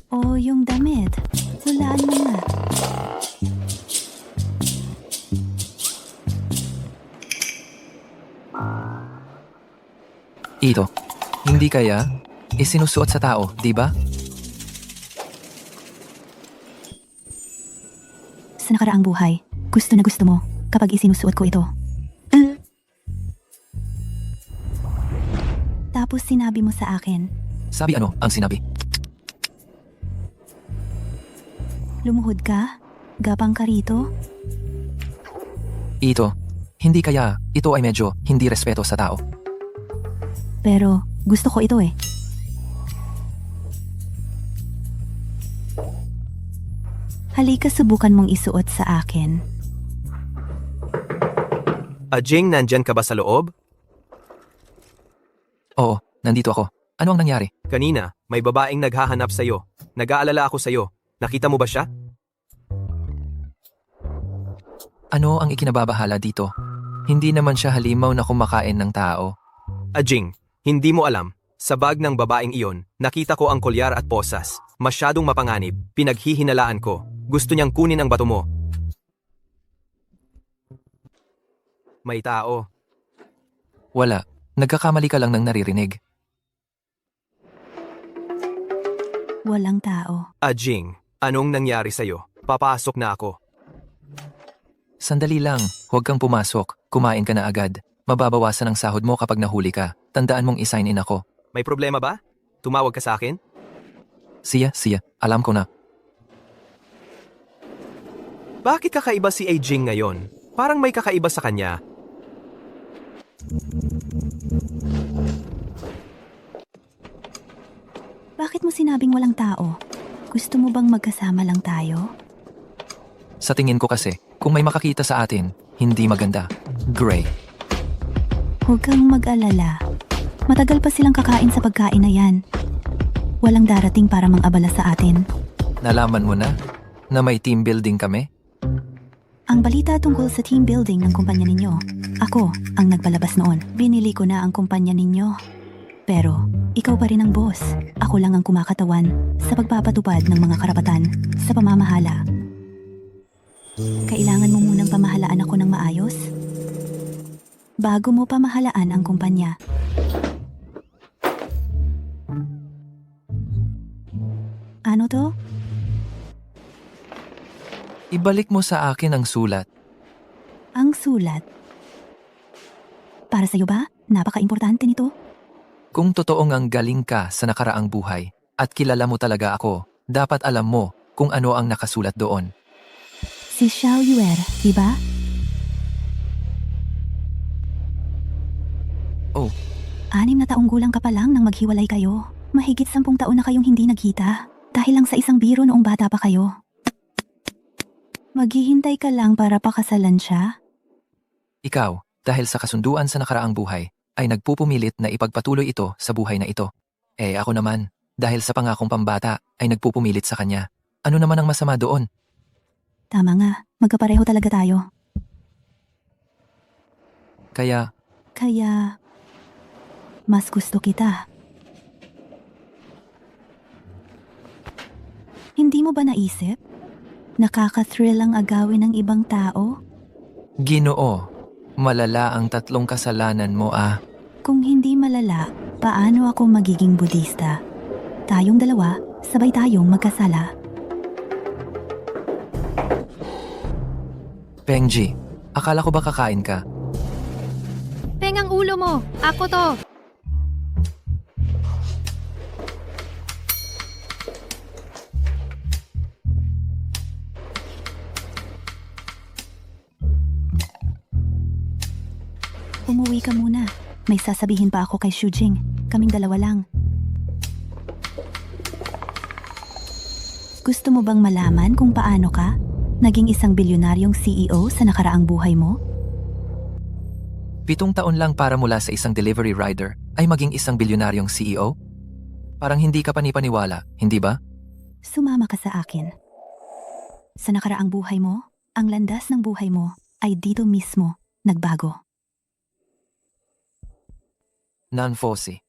O yung damit? Hulaan mo nga. Ito, hindi kaya isinusuot sa tao, di ba? Sa nakaraang buhay, gusto na gusto mo kapag isinusuot ko ito. Tapos sinabi mo sa akin, Sabi ano ang sinabi? lumuhod ka? Gapang ka rito? Ito, hindi kaya ito ay medyo hindi respeto sa tao. Pero gusto ko ito eh. Halika subukan mong isuot sa akin. Jing, nandyan ka ba sa loob? Oo, nandito ako. Ano ang nangyari? Kanina, may babaeng naghahanap sa'yo. Nag-aalala ako sa'yo. Nakita mo ba siya? Ano ang ikinababahala dito? Hindi naman siya halimaw na kumakain ng tao. Jing, hindi mo alam. Sa bag ng babaeng iyon, nakita ko ang kolyar at posas. Masyadong mapanganib. Pinaghihinalaan ko. Gusto niyang kunin ang bato mo. May tao. Wala. Nagkakamali ka lang ng naririnig. Walang tao. Jing, anong nangyari sa'yo? Papasok na ako. Sandali lang. Huwag kang pumasok. Kumain ka na agad. Mababawasan ang sahod mo kapag nahuli ka. Tandaan mong i-sign in ako. May problema ba? Tumawag ka sa akin? Siya. Alam ko na. Bakit kakaiba si Jing ngayon? Parang may kakaiba sa kanya. Bakit mo sinabing walang tao? Gusto mo bang magkasama lang tayo? Sa tingin ko kasi, kung may makakita sa atin, hindi maganda. Gray. Huwag kang mag-alala. Matagal pa silang kakain sa pagkain na yan. Walang darating para mang-abala sa atin. Nalaman mo na na may team building kami? Ang balita tungkol sa team building ng kumpanya ninyo, ako ang nagpalabas noon. Binili ko na ang kumpanya ninyo. Pero, ikaw pa rin ang boss. Ako lang ang kumakatawan sa pagpapatupad ng mga karapatan sa pamamahala. Kailangan mo munang pamahalaan ako ng maayos bago mo pamahalaan ang kumpanya. Ano to? Ibalik mo sa akin ang sulat. Ang sulat? Para sa'yo ba? Napaka-importante nito. Kung totoong ang galing ka sa nakaraang buhay at kilala mo talaga ako, dapat alam mo kung ano ang nakasulat doon. Si Xiao Yuer, diba? Oh. 6 na taong gulang ka pa lang nang maghiwalay kayo. Mahigit 10 taon na kayong hindi nagkita. Dahil lang sa isang biro noong bata pa kayo. Maghihintay ka lang para pakasalan siya? Ikaw, dahil sa kasunduan sa nakaraang buhay, ay nagpupumilit na ipagpatuloy ito sa buhay na ito. Ako naman, dahil sa pangakong pambata, ay nagpupumilit sa kanya. Ano naman ang masama doon? Tama nga, magkapareho talaga tayo. Kaya, mas gusto kita. Hindi mo ba naisip? Nakaka-thrill ang agawin ng ibang tao? Ginoo, malala ang 3 kasalanan mo Kung hindi malala, paano ako magiging Budista? Tayong dalawa, sabay tayong magkasala. Pengji, akala ko ba kakain ka? Peng ang ulo mo! Ako to! Umuwi ka muna. May sasabihin pa ako kay Shujing. Kaming dalawa lang. Gusto mo bang malaman kung paano ka naging isang bilyonaryong CEO sa nakaraang buhay mo? 7 taon lang para mula sa isang delivery rider ay maging isang bilyonaryong CEO? Parang hindi ka panipaniwala, hindi ba? Sumama ka sa akin. Sa nakaraang buhay mo, ang landas ng buhay mo ay dito mismo nagbago. Nan-Fosi.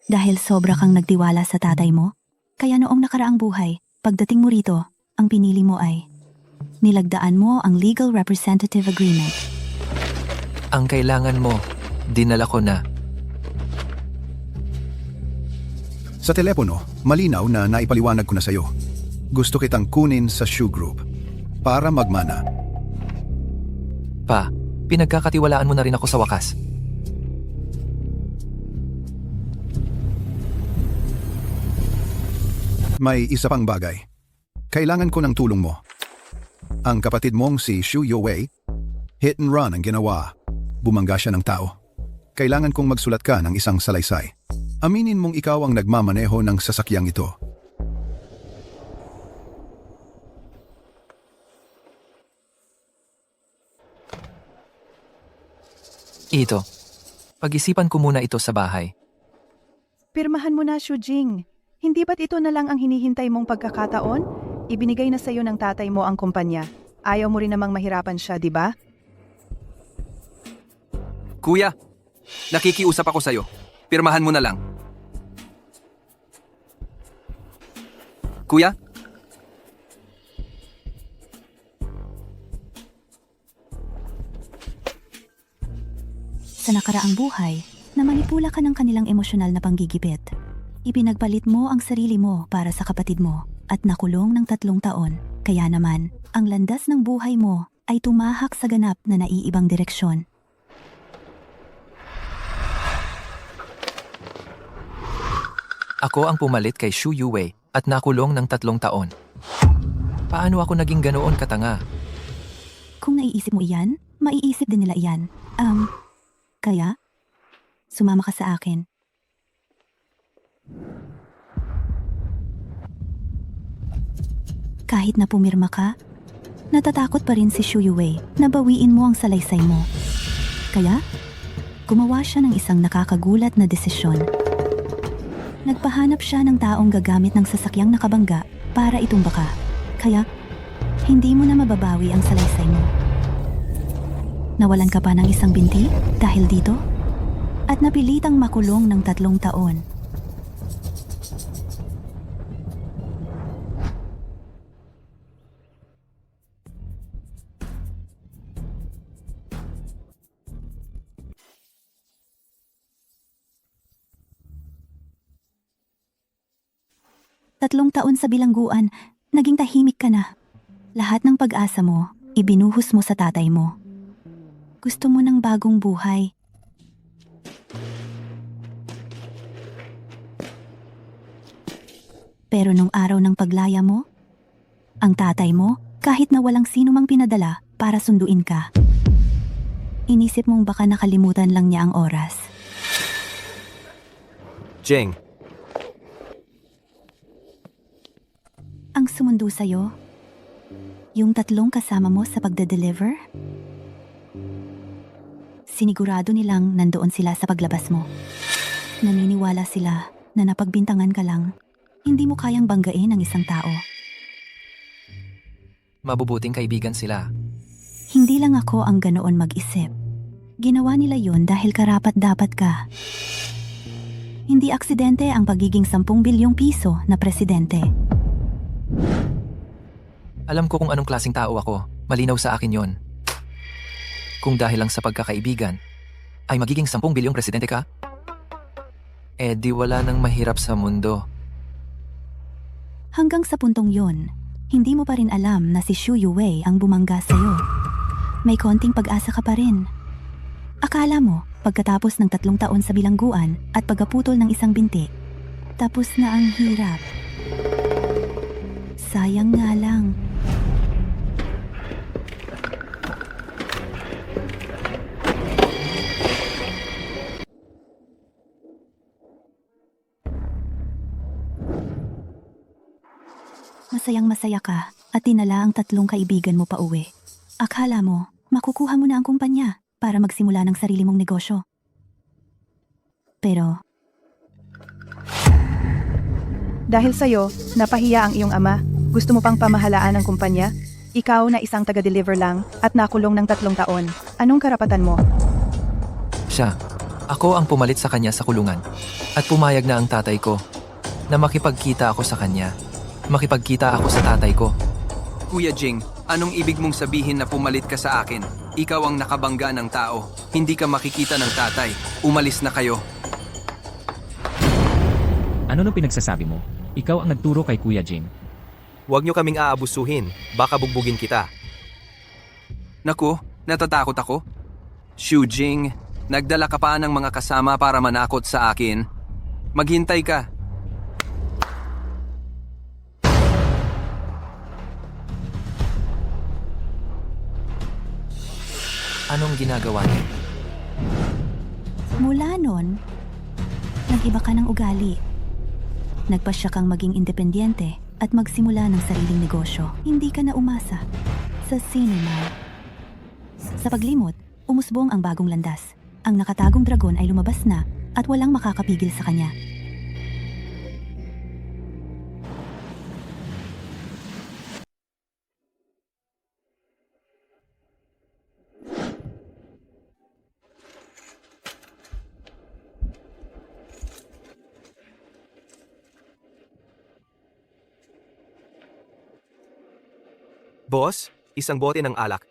Dahil sobra kang nagtiwala sa tatay mo, kaya noong nakaraang buhay, pagdating mo rito, ang pinili mo ay nilagdaan mo ang legal representative agreement. Ang kailangan mo, dinala ko na. Sa telepono, malinaw na naipaliwanag ko na sa'yo. Gusto kitang kunin sa Shu Group para magmana. Pa, pinagkakatiwalaan mo na rin ako sa wakas. May isa pang bagay. Kailangan ko ng tulong mo. Ang kapatid mong si Shu Yuwei, hit and run ang ginawa. Bumangga siya ng tao. Kailangan kong magsulat ka ng isang salaysay. Aminin mong ikaw ang nagmamaneho ng sasakyang ito. Ito. Pag-isipan ko muna ito sa bahay. Pirmahan mo na, Shujing. Hindi ba't ito na lang ang hinihintay mong pagkakataon? Ibinigay na sa'yo ng tatay mo ang kumpanya. Ayaw mo rin namang mahirapan siya, di ba? Kuya, nakikiusap ako sa'yo. Pirmahan mo na lang. Kuya? Sa nakaraang buhay, namanipula ka ng kanilang emosyonal na panggigipit. Ipinagpalit mo ang sarili mo para sa kapatid mo at nakulong ng 3 taon. Kaya naman, ang landas ng buhay mo ay tumahak sa ganap na naiibang direksyon. Ako ang pumalit kay Shu Yuwei at nakulong ng 3 taon. Paano ako naging ganoon katanga? Kung naiisip mo iyan, maiisip din nila iyan. Kaya, sumama ka sa akin. Kahit na pumirma ka, natatakot pa rin si Shu Yuwei na bawiin mo ang salaysay mo. Kaya, gumawa siya ng isang nakakagulat na desisyon. Nagpahanap siya ng taong gagamit ng sasakyang nakabangga para itumba ka. Kaya, hindi mo na mababawi ang salaysay mo. Nawalan ka pa ng isang binti dahil dito? At napilitang makulong ng 3 taon. Tatlong taon sa bilangguan, naging tahimik ka na. Lahat ng pag-asa mo, ibinuhos mo sa tatay mo. Gusto mo ng bagong buhay. Pero nung araw ng paglaya mo, ang tatay mo, kahit na walang sino mang pinadala para sunduin ka. Inisip mong baka nakalimutan lang niya ang oras. Jing, Ang sumundo sa'yo, yung 3 kasama mo sa pagde-deliver? Sinigurado nilang nandoon sila sa paglabas mo. Naniniwala sila na napagbintangan ka lang, hindi mo kayang banggain ang isang tao. Mabubuting kaibigan sila. Hindi lang ako ang ganoon mag-isip. Ginawa nila yon dahil karapat-dapat ka. Hindi aksidente ang pagiging 10 bilyong piso na presidente. Alam ko kung anong klaseng tao ako. Malinaw sa akin yon. Kung dahil lang sa pagkakaibigan, ay magiging 10 bilyong presidente ka? Eh di wala nang mahirap sa mundo. Hanggang sa puntong yon, hindi mo pa rin alam na si Shu Yuwei ang bumangga sa'yo. May konting pag-asa ka pa rin. Akala mo, pagkatapos ng 3 taon sa bilangguan at pagkaputol ng isang binti, tapos na ang hirap. Sayang nga lang. Masayang masaya ka at dinala ang 3 kaibigan mo pa uwi. Akala mo, makukuha mo na ang kumpanya para magsimula ng sarili mong negosyo. Pero, Dahil sa'yo, napahiya ang iyong ama. Gusto mo pang pamahalaan ang kumpanya? Ikaw na isang taga-deliver lang at nakulong ng 3 taon. Anong karapatan mo? Siya. Ako ang pumalit sa kanya sa kulungan. At pumayag na ang tatay ko na makipagkita ako sa kanya. Makipagkita ako sa tatay ko. Kuya Jing, anong ibig mong sabihin na pumalit ka sa akin? Ikaw ang nakabangga ng tao. Hindi ka makikita ng tatay. Umalis na kayo. Ano nung pinagsasabi mo? Ikaw ang nagturo kay Kuya Jing. Huwag niyo kaming aabusuhin. Baka bugbugin kita. Naku, natatakot ako. Xu Jing, nagdala ka pa ng mga kasama para manakot sa akin. Maghintay ka. Anong ginagawa niya? Mula nun, nag-iba ka ng ugali. Nagpasya kang maging independyente at magsimula ng sariling negosyo. Hindi ka na umasa sa cinema. Sa paglimot, umusbong ang bagong landas. Ang nakatagong dragon ay lumabas na at walang makakapigil sa kanya. Boss, isang bote ng alak.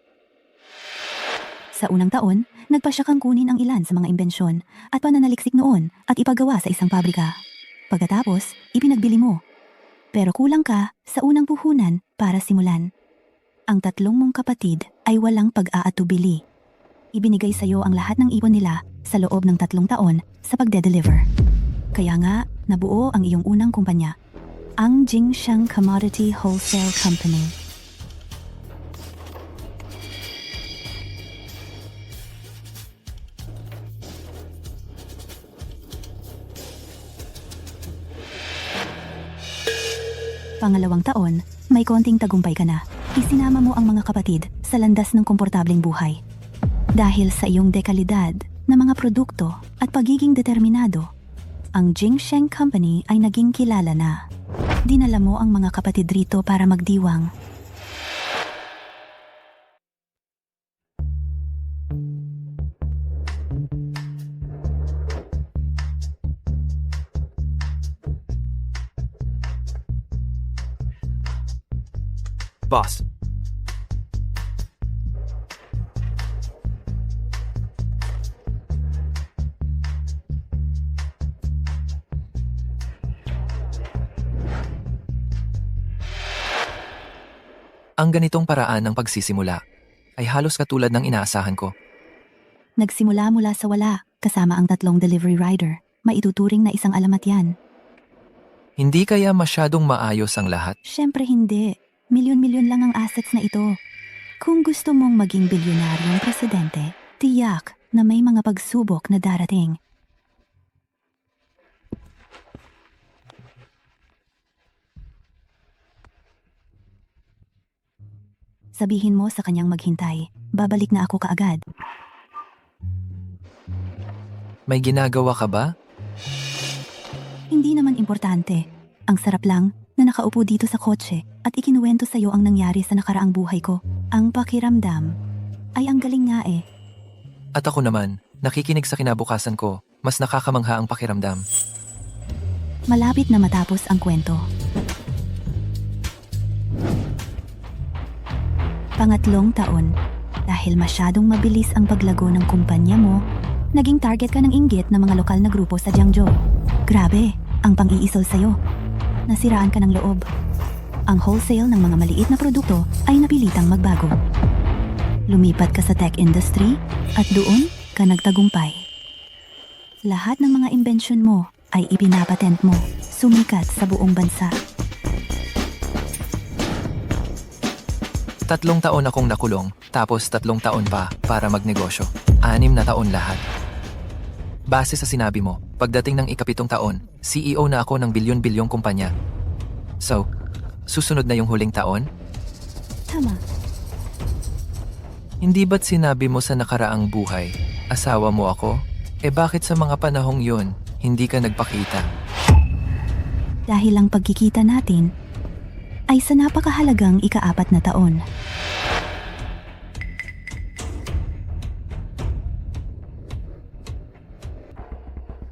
Sa unang taon, nagpasya kang kunin ang ilan sa mga imbensyon at pananaliksik noon at ipagawa sa isang pabrika. Pagkatapos, ipinagbili mo. Pero kulang ka sa unang puhunan para simulan. Ang 3 mong kapatid ay walang pag-aatubili. Ibinigay sa iyo ang lahat ng ipon nila sa loob ng 3 taon sa pagde-deliver. Kaya nga, nabuo ang iyong unang kumpanya, ang Jingsheng Commodity Wholesale Company. Pangalawang taon, may konting tagumpay ka na. Isinama mo ang mga kapatid sa landas ng komportableng buhay. Dahil sa iyong dekalidad na mga produkto at pagiging determinado, ang Jingsheng Company ay naging kilala na. Dinala mo ang mga kapatid rito para magdiwang. Boss. Ang ganitong paraan ng pagsisimula ay halos katulad ng inaasahan ko. Nagsimula mula sa wala, kasama ang 3 delivery rider. Maituturing na isang alamat yan. Hindi kaya masyadong maayos ang lahat? Siyempre hindi. Milyon-milyon lang ang assets na ito. Kung gusto mong maging bilyonaryong presidente, tiyak na may mga pagsubok na darating. Sabihin mo sa kanyang maghintay, babalik na ako kaagad. May ginagawa ka ba? Hindi naman importante. Ang sarap lang na nakaupo dito sa kotse at ikinuwento sa iyo ang nangyari sa nakaraang buhay ko. Ang pakiramdam ay ang galing nga eh. At ako naman, nakikinig sa kinabukasan ko, mas nakakamangha ang pakiramdam. Malapit na matapos ang kwento. Pangatlong taon, dahil masyadong mabilis ang paglago ng kumpanya mo, naging target ka ng inggit ng mga lokal na grupo sa Jiangzhou. Grabe, ang pang-iisol sa'yo. Nasiraan ka ng loob. Ang wholesale ng mga maliit na produkto ay napilitang magbago. Lumipat ka sa tech industry at doon ka nagtagumpay. Lahat ng mga imbensyon mo ay ipinapatent mo, sumikat sa buong bansa. 3 taon akong nakulong, tapos 3 taon pa para magnegosyo. 6 na taon lahat. Base sa sinabi mo, pagdating ng ika-7 taon, CEO na ako ng bilyon-bilyong kumpanya. So, susunod na yung huling taon? Tama. Hindi ba't sinabi mo sa nakaraang buhay, asawa mo ako? Bakit sa mga panahong yun, hindi ka nagpakita? Dahil ang pagkikita natin ay sa napakahalagang ika-4 na taon.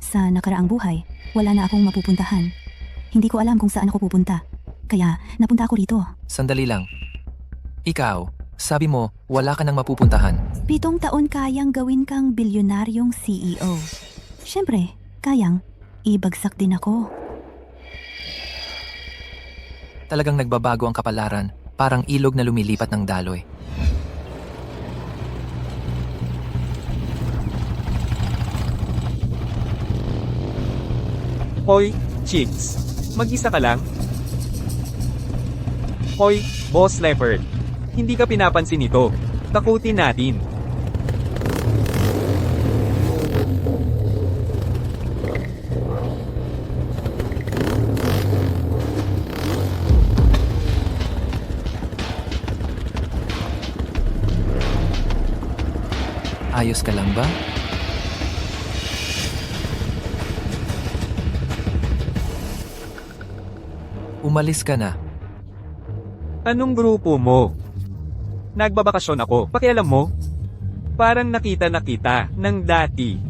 Sa nakaraang buhay, wala na akong mapupuntahan. Hindi ko alam kung saan ako pupunta. Kaya napunta ako rito. Sandali lang. Ikaw, sabi mo, wala ka nang mapupuntahan. 7 taon kayang gawin kang bilyonaryong CEO. Siyempre, kayang ibagsak din ako. Talagang nagbabago ang kapalaran, parang ilog na lumilipat ng daloy. Hoy, chicks. Mag-isa ka lang? Hoy, Boss Leopard. Hindi ka pinapansin nito. Takutin natin. Ayos ka lang ba? Umalis ka na. Anong grupo mo? Nagbabakasyon ako, pakialam mo? Parang nakita ng dati.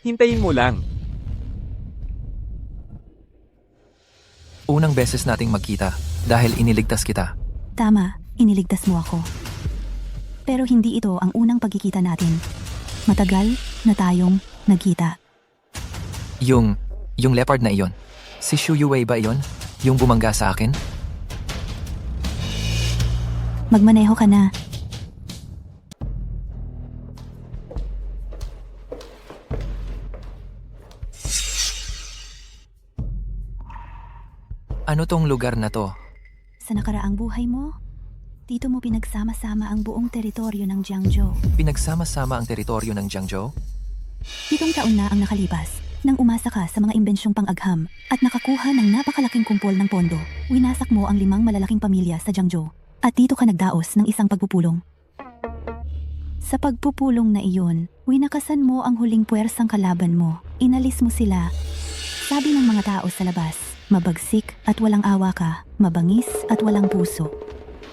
Hintayin mo lang. Unang beses nating magkita dahil iniligtas kita. Tama, iniligtas mo ako. Pero hindi ito ang unang pagkikita natin. Matagal na tayong nagkita. Yung leopard na iyon. Si Shu Yue ba iyon? Yung bumangga sa akin? Magmaneho ka na. Ano tong lugar na to? Sa nakaraang buhay mo, dito mo pinagsama-sama ang buong teritoryo ng Jiangzhou. Pinagsama-sama ang teritoryo ng Jiangzhou? 7 taon na ang nakalipas nang umasa ka sa mga imbensyong pang-agham at nakakuha ng napakalaking kumpol ng pondo. Winasak mo ang 5 malalaking pamilya sa Jiangzhou at dito ka nagdaos ng isang pagpupulong. Sa pagpupulong na iyon, winakasan mo ang huling puwersang kalaban mo. Inalis mo sila. Sabi ng mga tao sa labas, mabagsik at walang awa ka, mabangis at walang puso.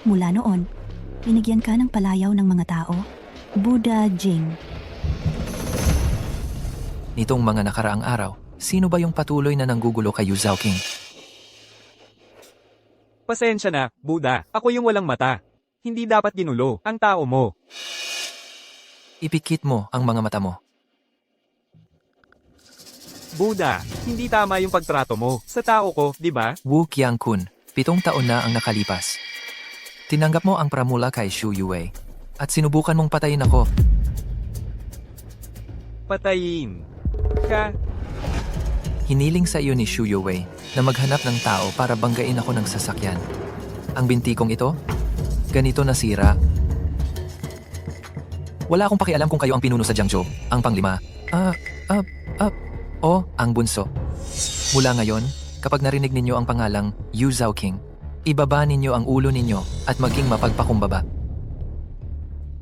Mula noon, binigyan ka ng palayaw ng mga tao. Buddha Jing. Nitong mga nakaraang araw, sino ba yung patuloy na nanggugulo kay Yu Zhaoqing? Pasensya na, Buddha. Ako yung walang mata. Hindi dapat ginulo ang tao mo. Ipikit mo ang mga mata mo. Buddha, hindi tama yung pagtrato mo sa tao ko, di ba? Wu Qiangkun, 7 taon na ang nakalipas. Tinanggap mo ang pramula kay Shu Yue at sinubukan mong patayin ako. Patayin ka. Hiniling sa iyo ni Shu Yue na maghanap ng tao para banggain ako ng sasakyan. Ang binti kong ito, ganito nasira. Wala akong pakialam kung kayo ang pinuno sa Jiangzhou, ang panglima. O ang bunso. Mula ngayon, kapag narinig ninyo ang pangalang Yu Zhaoqing, ibaba ninyo ang ulo ninyo at maging mapagpakumbaba.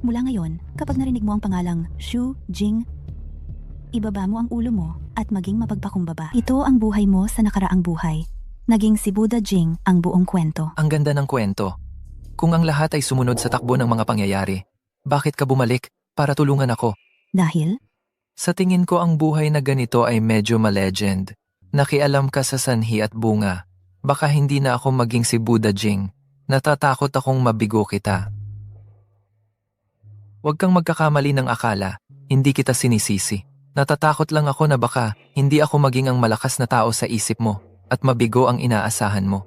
Mula ngayon, kapag narinig mo ang pangalang Shu Jing, ibaba mo ang ulo mo at maging mapagpakumbaba. Ito ang buhay mo sa nakaraang buhay. Naging si Buddha Jing ang buong kwento. Ang ganda ng kwento. Kung ang lahat ay sumunod sa takbo ng mga pangyayari, bakit ka bumalik para tulungan ako? Dahil? Sa tingin ko ang buhay na ganito ay medyo ma-legend. Nakialam ka sa sanhi at bunga. Baka hindi na ako maging si Buddha Jing. Natatakot akong mabigo kita. Huwag kang magkakamali ng akala. Hindi kita sinisisi. Natatakot lang ako na baka hindi ako maging ang malakas na tao sa isip mo at mabigo ang inaasahan mo.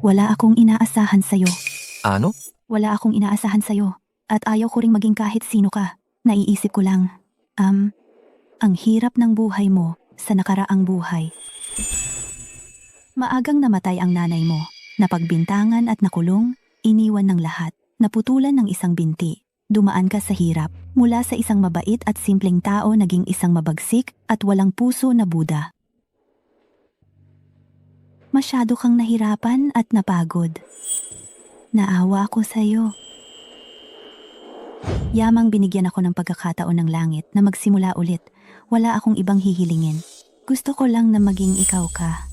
Wala akong inaasahan sa'yo. Ano? Wala akong inaasahan sa'yo. At ayaw ko ring maging kahit sino ka. Naiisip ko lang, ang hirap ng buhay mo sa nakaraang buhay. Maagang namatay ang nanay mo. Napagbintangan at nakulong, iniwan ng lahat. Naputulan ng isang binti. Dumaan ka sa hirap. Mula sa isang mabait at simpleng tao naging isang mabagsik at walang puso na Buddha. Masyado kang nahirapan at napagod. Naawa ako sa'yo. Yamang binigyan ako ng pagkakataon ng langit na magsimula ulit. Wala akong ibang hihilingin. Gusto ko lang na maging ikaw ka.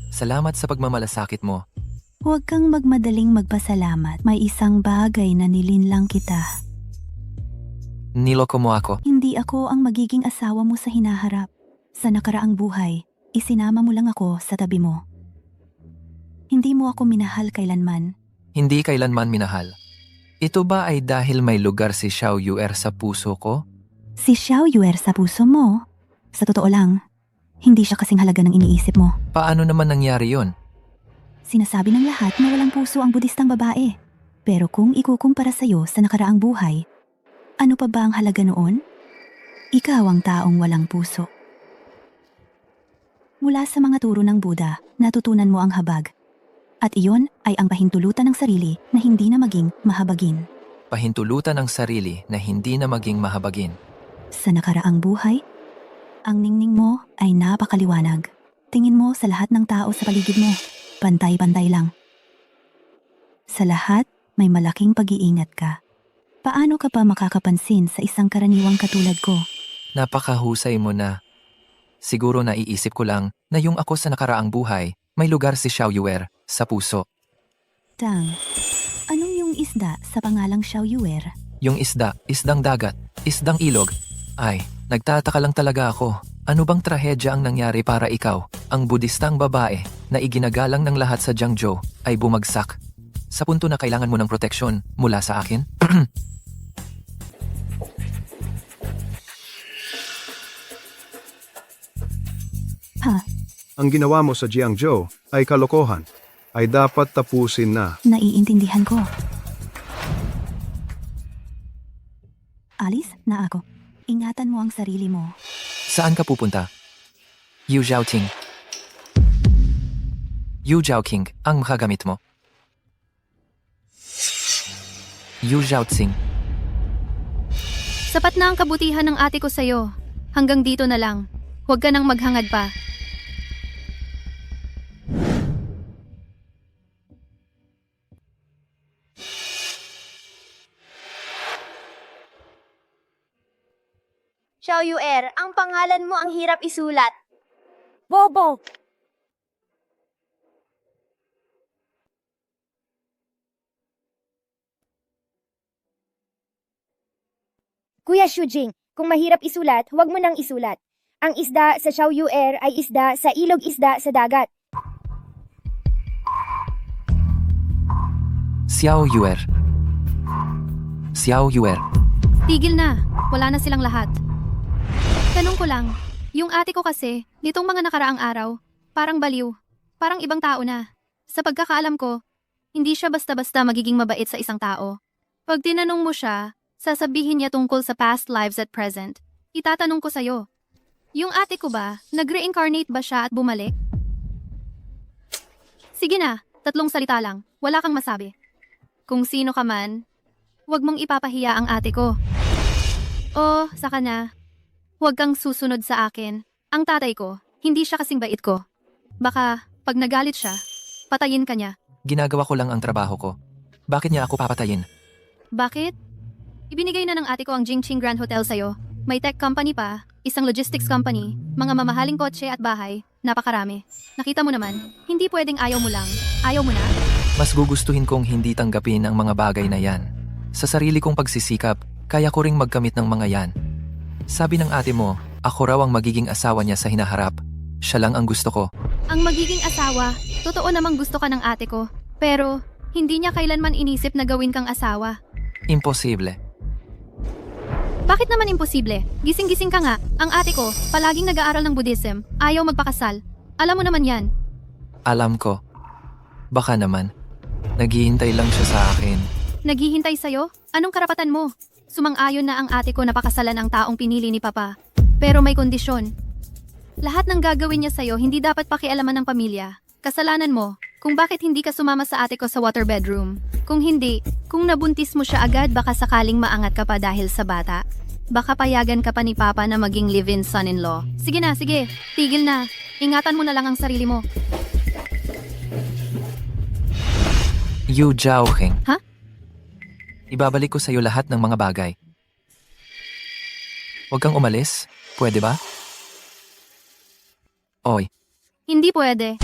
Salamat sa pagmamalasakit mo. Huwag kang magmadaling magpasalamat. May isang bagay na nilinlang kita. Niloko mo ako. Hindi ako ang magiging asawa mo sa hinaharap. Sa nakaraang buhay, isinama mo lang ako sa tabi mo. Hindi mo ako minahal kailanman. Hindi kailanman minahal. Ito ba ay dahil may lugar si Xiao Yuer sa puso ko? Si Xiao Yuer sa puso mo? Sa totoo lang, hindi siya kasing halaga ng iniisip mo. Paano naman nangyari yon? Sinasabi ng lahat na walang puso ang budistang babae. Pero kung ikukumpara sa'yo sa nakaraang buhay, ano pa ba ang halaga noon? Ikaw ang taong walang puso. Mula sa mga turo ng Buddha, natutunan mo ang habag. At iyon ay ang pahintulutan ng sarili na hindi na maging mahabagin. Pahintulutan ang sarili na hindi na maging mahabagin. Sa nakaraang buhay, ang ningning mo ay napakaliwanag. Tingin mo sa lahat ng tao sa paligid mo. Pantay-pantay lang. Sa lahat, may malaking pag-iingat ka. Paano ka pa makakapansin sa isang karaniwang katulad ko? Napakahusay mo na. Siguro naiisip ko lang na yung ako sa nakaraang buhay, may lugar si Xiao Yuer sa puso. Tang, anong yung isda sa pangalang Xiao Yuer? Yung isda, isdang dagat, isdang ilog. Ay, nagtataka lang talaga ako. Ano bang trahedya ang nangyari para ikaw, ang budistang babae na iginagalang ng lahat sa Jiangzhou ay bumagsak? Sa punto na kailangan mo ng proteksyon mula sa akin? Ha? Ang ginawa mo sa Jiangzhou ay kalokohan. Ay dapat tapusin na. Naiintindihan ko. Alis na ako. Ingatan mo ang sarili mo. Saan ka pupunta? Yu Zhaoting. Yu Zhaoqing ang makagamit mo. Yu Zhaoxing. Sapat na ang kabutihan ng ate ko sa'yo. Hanggang dito na lang. Huwag ka nang maghangad pa. Xiao Yuer, ang pangalan mo ang hirap isulat. Bobo! Kuya Shujing, kung mahirap isulat, huwag mo nang isulat. Ang isda sa Xiao Yuer ay isda sa ilog isda sa dagat. Xiao Yuer. Xiao Yuer. Tigil na. Wala na silang lahat. Tanong ko lang, yung ate ko kasi, nitong mga nakaraang araw, parang baliw. Parang ibang tao na. Sa pagkakaalam ko, hindi siya basta-basta magiging mabait sa isang tao. Pag tinanong mo siya, sasabihin niya tungkol sa past lives at present. Itatanong ko sa'yo, yung ate ko ba, nag-reincarnate ba siya at bumalik? Sige na, 3 salita lang, wala kang masabi. Kung sino ka man, huwag mong ipapahiya ang ate ko. O, saka na, huwag kang susunod sa akin. Ang tatay ko, hindi siya kasing bait ko. Baka, pag nagalit siya, patayin ka niya. Ginagawa ko lang ang trabaho ko. Bakit niya ako papatayin? Bakit? Ibinigay na ng ate ko ang Jingqing Grand Hotel sa'yo. May tech company pa, isang logistics company, mga mamahaling kotse at bahay, napakarami. Nakita mo naman, hindi pwedeng ayaw mo lang. Ayaw mo na? Mas gugustuhin kong hindi tanggapin ang mga bagay na yan. Sa sarili kong pagsisikap, kaya ko ring magkamit ng mga yan. Sabi ng ate mo, ako raw ang magiging asawa niya sa hinaharap. Siya lang ang gusto ko. Ang magiging asawa, totoo namang gusto ka ng ate ko. Pero, hindi niya kailanman inisip na gawin kang asawa. Imposible. Bakit naman imposible? Gising-gising ka nga. Ang ate ko, palaging nag-aaral ng Buddhism, ayaw magpakasal. Alam mo naman yan. Alam ko. Baka naman. Naghihintay lang siya sa akin. Naghihintay sa'yo? Anong karapatan mo? Sumang-ayon na ang ate ko na pakasalan ang taong pinili ni Papa. Pero may kondisyon. Lahat ng gagawin niya sa'yo hindi dapat pakialaman ng pamilya. Kasalanan mo kung bakit hindi ka sumama sa ate ko sa water bedroom. Kung hindi, kung nabuntis mo siya agad baka sakaling maangat ka pa dahil sa bata. Baka payagan ka pa ni Papa na maging live-in son-in-law. Sige na, sige. Tigil na. Ingatan mo na lang ang sarili mo. Yu Zhaoqing. Ha? Ibabalik ko sa'yo lahat ng mga bagay. Huwag kang umalis. Pwede ba? Oy, Hindi pwede.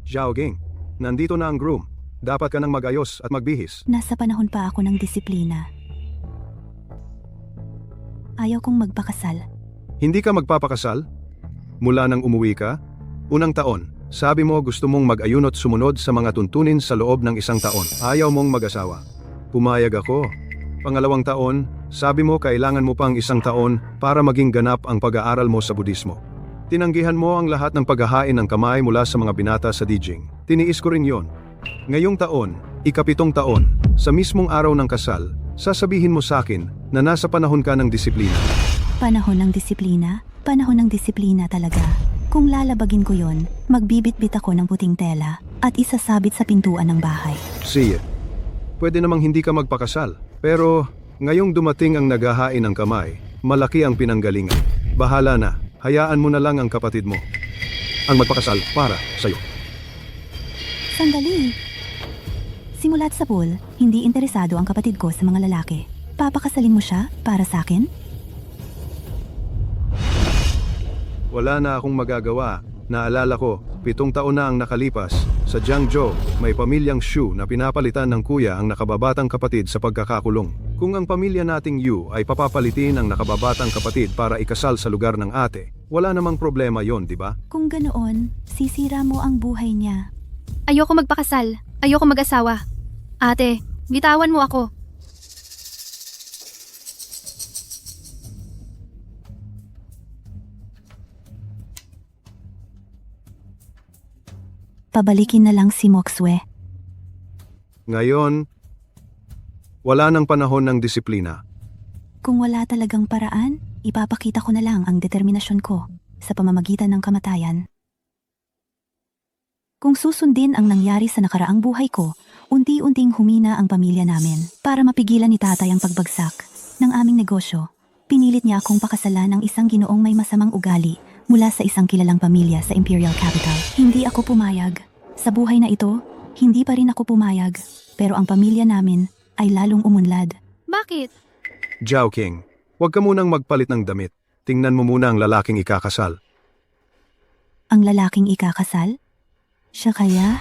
Xiaoging, nandito na ang groom. Dapat ka nang magayos at magbihis. Nasa panahon pa ako ng disiplina. Ayaw kong magpakasal. Hindi ka magpapakasal? Mula nang umuwi ka? Unang taon, sabi mo gusto mong mag-ayunot sumunod sa mga tuntunin sa loob ng isang taon. Ayaw mong mag-asawa. Pumayag ako. Pangalawang taon, sabi mo kailangan mo pang isang taon para maging ganap ang pag-aaral mo sa budismo. Tinanggihan mo ang lahat ng paghahain ng kamay mula sa mga binata sa Dijing. Tiniis ko rin yon. Ngayong taon, ika-7 taon, sa mismong araw ng kasal, sasabihin mo sa akin na nasa panahon ka ng disiplina. Panahon ng disiplina? Panahon ng disiplina talaga. Kung lalabagin ko yon, magbibitbit ako ng puting tela at isasabit sa pintuan ng bahay. Siya, pwede namang hindi ka magpakasal. Pero ngayong dumating ang naghahain ng kamay, malaki ang pinanggalingan. Bahala na, hayaan mo na lang ang kapatid mo ang magpakasal para sa'yo. Sandali. Simula't sa pool, hindi interesado ang kapatid ko sa mga lalaki. Papakasalin mo siya para sa akin? Wala na akong magagawa. Naalala ko, 7 taon na ang nakalipas. Sa Jiangzhou, may pamilyang Xu na pinapalitan ng kuya ang nakababatang kapatid sa pagkakakulong. Kung ang pamilya nating Yu ay papapalitin ang nakababatang kapatid para ikasal sa lugar ng ate, wala namang problema yon, di ba? Kung ganoon, sisira mo ang buhay niya. Ayoko magpakasal. Ayoko mag-asawa. Ate, bitawan mo ako. Pabalikin na lang si Moxue. Ngayon, wala nang panahon ng disiplina. Kung wala talagang paraan, ipapakita ko na lang ang determinasyon ko sa pamamagitan ng kamatayan. Kung susundin ang nangyari sa nakaraang buhay ko, unti-unting humina ang pamilya namin. Para mapigilan ni tatay ang pagbagsak ng aming negosyo, pinilit niya akong pakasalan ng isang ginoong may masamang ugali mula sa isang kilalang pamilya sa Imperial Capital. Hindi ako pumayag. Sa buhay na ito, hindi pa rin ako pumayag. Pero ang pamilya namin ay lalong umunlad. Bakit? Zhao King, huwag ka munang magpalit ng damit. Tingnan mo muna ang lalaking ikakasal. Ang lalaking ikakasal? Siya kaya?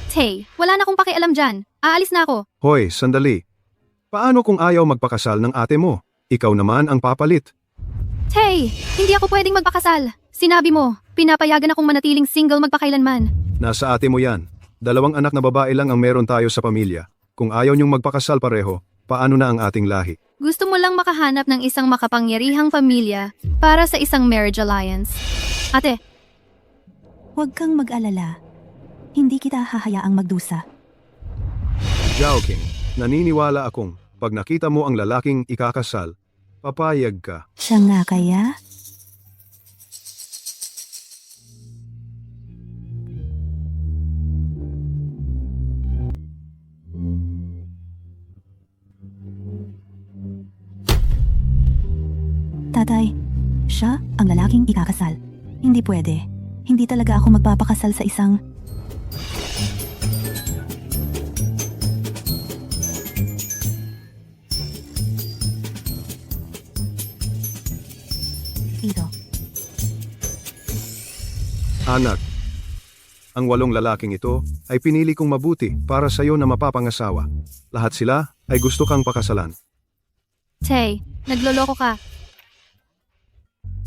Tay, wala na akong pakialam dyan. Aalis na ako. Hoy, sandali. Paano kung ayaw magpakasal ng ate mo? Ikaw naman ang papalit. Tay, hindi ako pwedeng magpakasal. Sinabi mo, pinapayagan akong manatiling single magpakailanman. Nasa ate mo yan. 2 anak na babae lang ang meron tayo sa pamilya. Kung ayaw niyong magpakasal pareho, paano na ang ating lahi? Gusto mo lang makahanap ng isang makapangyarihang pamilya para sa isang marriage alliance. Ate, Huwag kang mag-alala. Hindi kita hahayaang magdusa. Zhao King, naniniwala akong pag nakita mo ang lalaking ikakasal, papayag ka. Siya nga kaya? Tatay, siya ang lalaking ikakasal. Hindi pwede. Hindi talaga ako magpapakasal sa isang... Ito. Anak, ang 8 lalaking ito ay pinili kong mabuti para sa iyo na mapapangasawa. Lahat sila ay gusto kang pakasalan. Tay, nagloloko ka.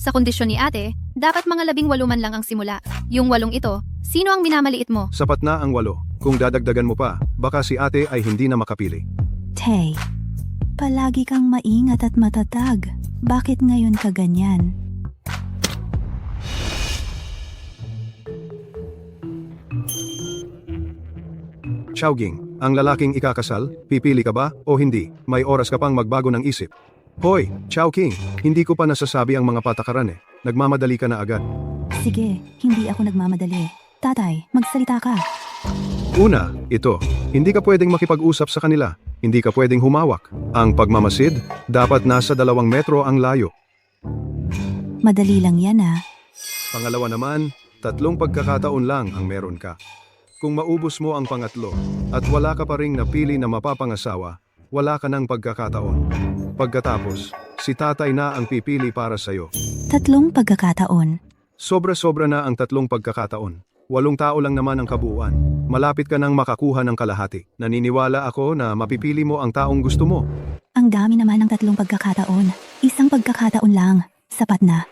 Sa kondisyon ni ate, dapat mga 18 man lang ang simula. Yung 8 ito, sino ang minamaliit mo? Sapat na ang 8. Kung dadagdagan mo pa, baka si ate ay hindi na makapili. Tay, palagi kang maingat at matatag. Bakit ngayon ka ganyan? Xiaoging, ang lalaking ikakasal, pipili ka ba o hindi? May oras ka pang magbago ng isip. Hoy, Xiaoking, hindi ko pa nasasabi ang mga patakaran eh. Nagmamadali ka na agad. Sige, hindi ako nagmamadali. Tatay, magsalita ka. Una, ito. Hindi ka pwedeng makipag-usap sa kanila. Hindi ka pwedeng humawak. Ang pagmamasid, dapat nasa 2 metro ang layo. Madali lang yan ah. Pangalawa naman, 3 pagkakataon lang ang meron ka. Kung maubos mo ang pangatlo at wala ka pa ring napili na mapapangasawa, wala ka ng pagkakataon. Pagkatapos, si tatay na ang pipili para sa'yo. 3 pagkakataon. Sobra-sobra na ang 3 pagkakataon. 8 tao lang naman ang kabuuan. Malapit ka nang makakuha ng kalahati. Naniniwala ako na mapipili mo ang taong gusto mo. Ang dami naman ng 3 pagkakataon. 1 pagkakataon lang. Sapat na.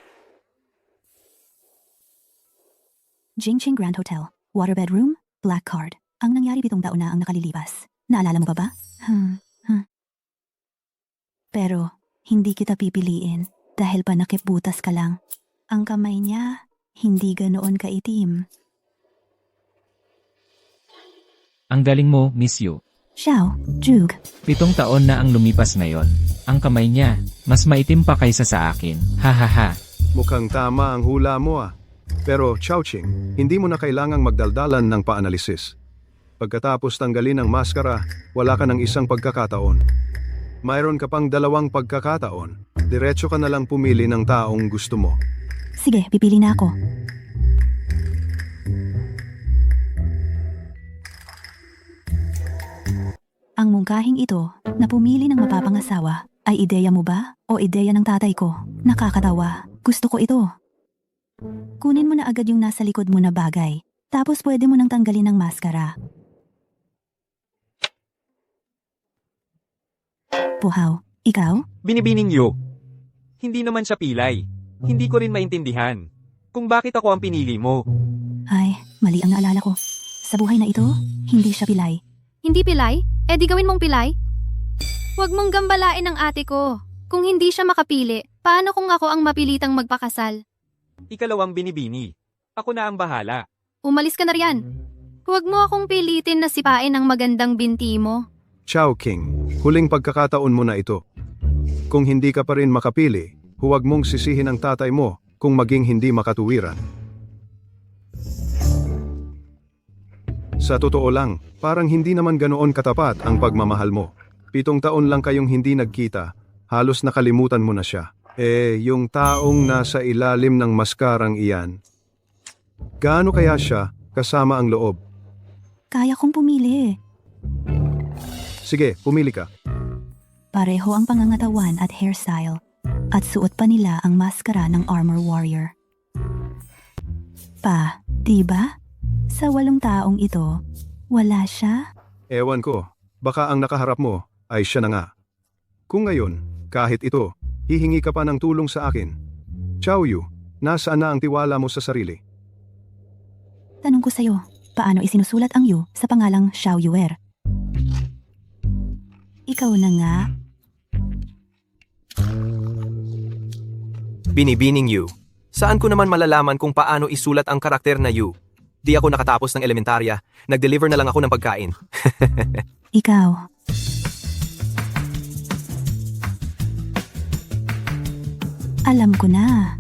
Jingching Grand Hotel. Water bedroom, black card. Ang nangyari 7 taon na ang nakalilipas. Naalala mo pa ba? Pero, hindi kita pipiliin dahil panakipbutas ka lang. Ang kamay niya, hindi ganoon kaitim. Ang galing mo, Miss Yu. Xiao, Jug. 7 taon na ang lumipas ngayon. Ang kamay niya, mas maitim pa kaysa sa akin. Hahaha. Mukhang tama ang hula mo ah. Pero Chowching, hindi mo na kailangang magdaldalan ng paanalisis. Pagkatapos tanggalin ang maskara, wala ka ng 1 pagkakataon. Mayroon ka pang 2 pagkakataon. Diretso ka na lang pumili ng taong gusto mo. Sige, pipili na ako. Ang mungkahing ito, na pumili ng mapapangasawa, ay ideya mo ba o ideya ng tatay ko? Nakakatawa. Gusto ko ito. Kunin mo na agad yung nasa likod mo na bagay. Tapos pwede mo nang tanggalin ang maskara. Puhaw, ikaw? Binibining Yu. Hindi naman siya pilay. Hindi ko rin maintindihan kung bakit ako ang pinili mo. Ay, mali ang naalala ko. Sa buhay na ito, hindi siya pilay. Hindi pilay? Eh di gawin mong pilay? Huwag mong gambalain ang ate ko. Kung hindi siya makapili, paano kung ako ang mapilitang magpakasal? Ikalawang binibini. Ako na ang bahala. Umalis ka na riyan. Huwag mo akong pilitin na sipain ang magandang binti mo. Chowking, huling pagkakataon mo na ito. Kung hindi ka pa rin makapili, huwag mong sisihin ang tatay mo kung maging hindi makatuwiran. Sa totoo lang, parang hindi naman ganoon katapat ang pagmamahal mo. 7 taon lang kayong hindi nagkita, halos nakalimutan mo na siya. Yung taong nasa ilalim ng maskarang iyan. Gaano kaya siya kasama ang loob? Kaya kong pumili. Sige, pumili ka. Pareho ang pangangatawan at hairstyle. At suot pa nila ang maskara ng Armor Warrior. Diba? Sa 8 taong ito, wala siya? Ewan ko, baka ang nakaharap mo ay siya na nga. Kung ngayon, kahit ito, hihingi ka pa ng tulong sa akin. Chow Yu, nasaan na ang tiwala mo sa sarili? Tanong ko sa'yo, paano isinusulat ang Yu sa pangalang Xiao Yuer? Ikaw na nga. Binibining Yu. Saan ko naman malalaman kung paano isulat ang karakter na Yu? Di ako nakatapos ng elementarya. Nag-deliver na lang ako ng pagkain. Ikaw. Alam ko na.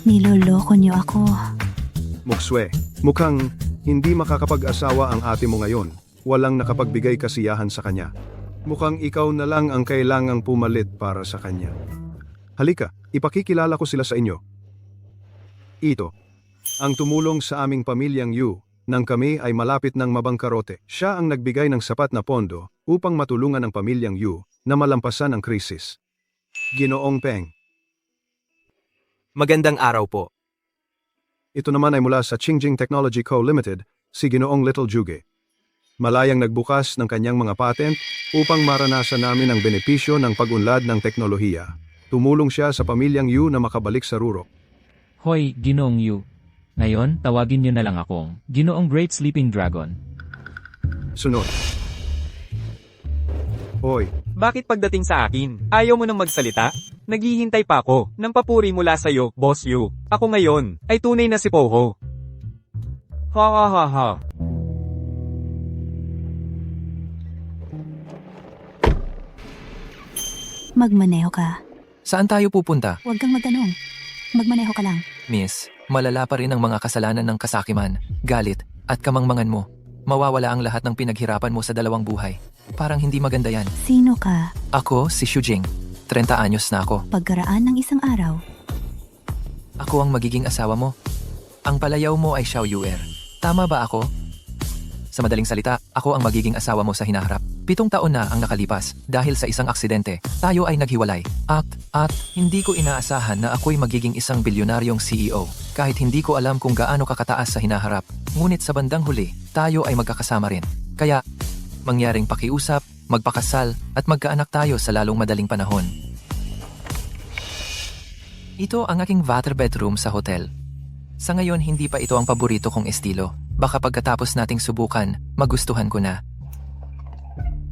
Niloloko niyo ako. Mukswe, mukhang hindi makakapag-asawa ang ate mo ngayon. Walang nakapagbigay kasiyahan sa kanya. Mukhang ikaw na lang ang kailangang pumalit para sa kanya. Halika, ipakikilala ko sila sa inyo. Ito, ang tumulong sa aming pamilyang Yu, nang kami ay malapit ng mabangkarote. Siya ang nagbigay ng sapat na pondo upang matulungan ang pamilyang Yu na malampasan ang krisis. Ginoong Peng. Magandang araw po. Ito naman ay mula sa Qingjing Technology Co. Limited, si Ginoong Little Juge. Malayang nagbukas ng kanyang mga patent upang maranasan namin ang benepisyo ng pag-unlad ng teknolohiya. Tumulong siya sa pamilyang Yu na makabalik sa rurok. Hoy, Ginoong Yu. Ngayon, tawagin niyo na lang akong Ginoong Great Sleeping Dragon. Sunod. Hoy. Bakit pagdating sa akin, ayaw mo nang magsalita? Naghihintay pa ako ng papuri mula sa'yo, Boss Yu. Ako ngayon, ay tunay na si Poho. Ha ha ha ha. Magmaneho ka. Saan tayo pupunta? Huwag kang magtanong. Magmaneho ka lang. Miss, malala pa rin ang mga kasalanan ng kasakiman, galit, at kamangmangan mo. Mawawala ang lahat ng pinaghirapan mo sa dalawang buhay. Parang hindi maganda yan. Sino ka? Ako si Xu Jing. 30 anyos na ako. Pagkaraan ng isang araw, Ako ang magiging asawa mo. Ang palayaw mo ay Xiao Yuer. Tama ba ako? Sa madaling salita, ako ang magiging asawa mo sa hinaharap. 7 taon na ang nakalipas dahil sa isang aksidente. Tayo ay naghiwalay. At hindi ko inaasahan na ako'y magiging isang bilyonaryong CEO. Kahit hindi ko alam kung gaano kakataas sa hinaharap. Ngunit sa bandang huli, tayo ay magkakasama rin. Kaya, mangyaring pakiusap, magpakasal, at magkaanak tayo sa lalong madaling panahon. Ito ang aking water bedroom sa hotel. Sa ngayon, hindi pa ito ang paborito kong estilo. Baka pagkatapos nating subukan, magustuhan ko na.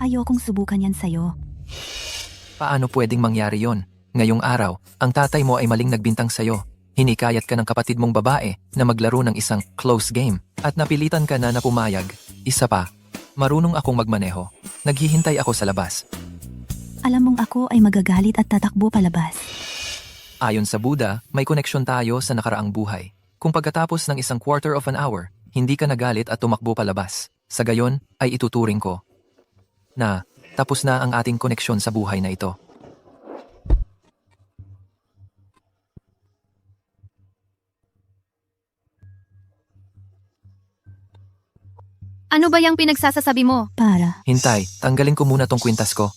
ayokong subukan yan sa'yo. Paano pwedeng mangyari yon? Ngayong araw, ang tatay mo ay maling nagbintang sa'yo. Hinikayat ka ng kapatid mong babae na maglaro ng isang close game at napilitan ka na pumayag. Isa pa, marunong akong magmaneho. Naghihintay ako sa labas. Alam mong ako ay magagalit at tatakbo palabas. Ayon sa Buddha, may koneksyon tayo sa nakaraang buhay. Kung pagkatapos ng isang quarter of an hour, hindi ka nagalit at tumakbo palabas, sa gayon ay ituturing ko na tapos na ang ating koneksyon sa buhay na ito. Ano ba yung pinagsasasabi mo? Para. Hintay, tanggalin ko muna tong kwintas ko.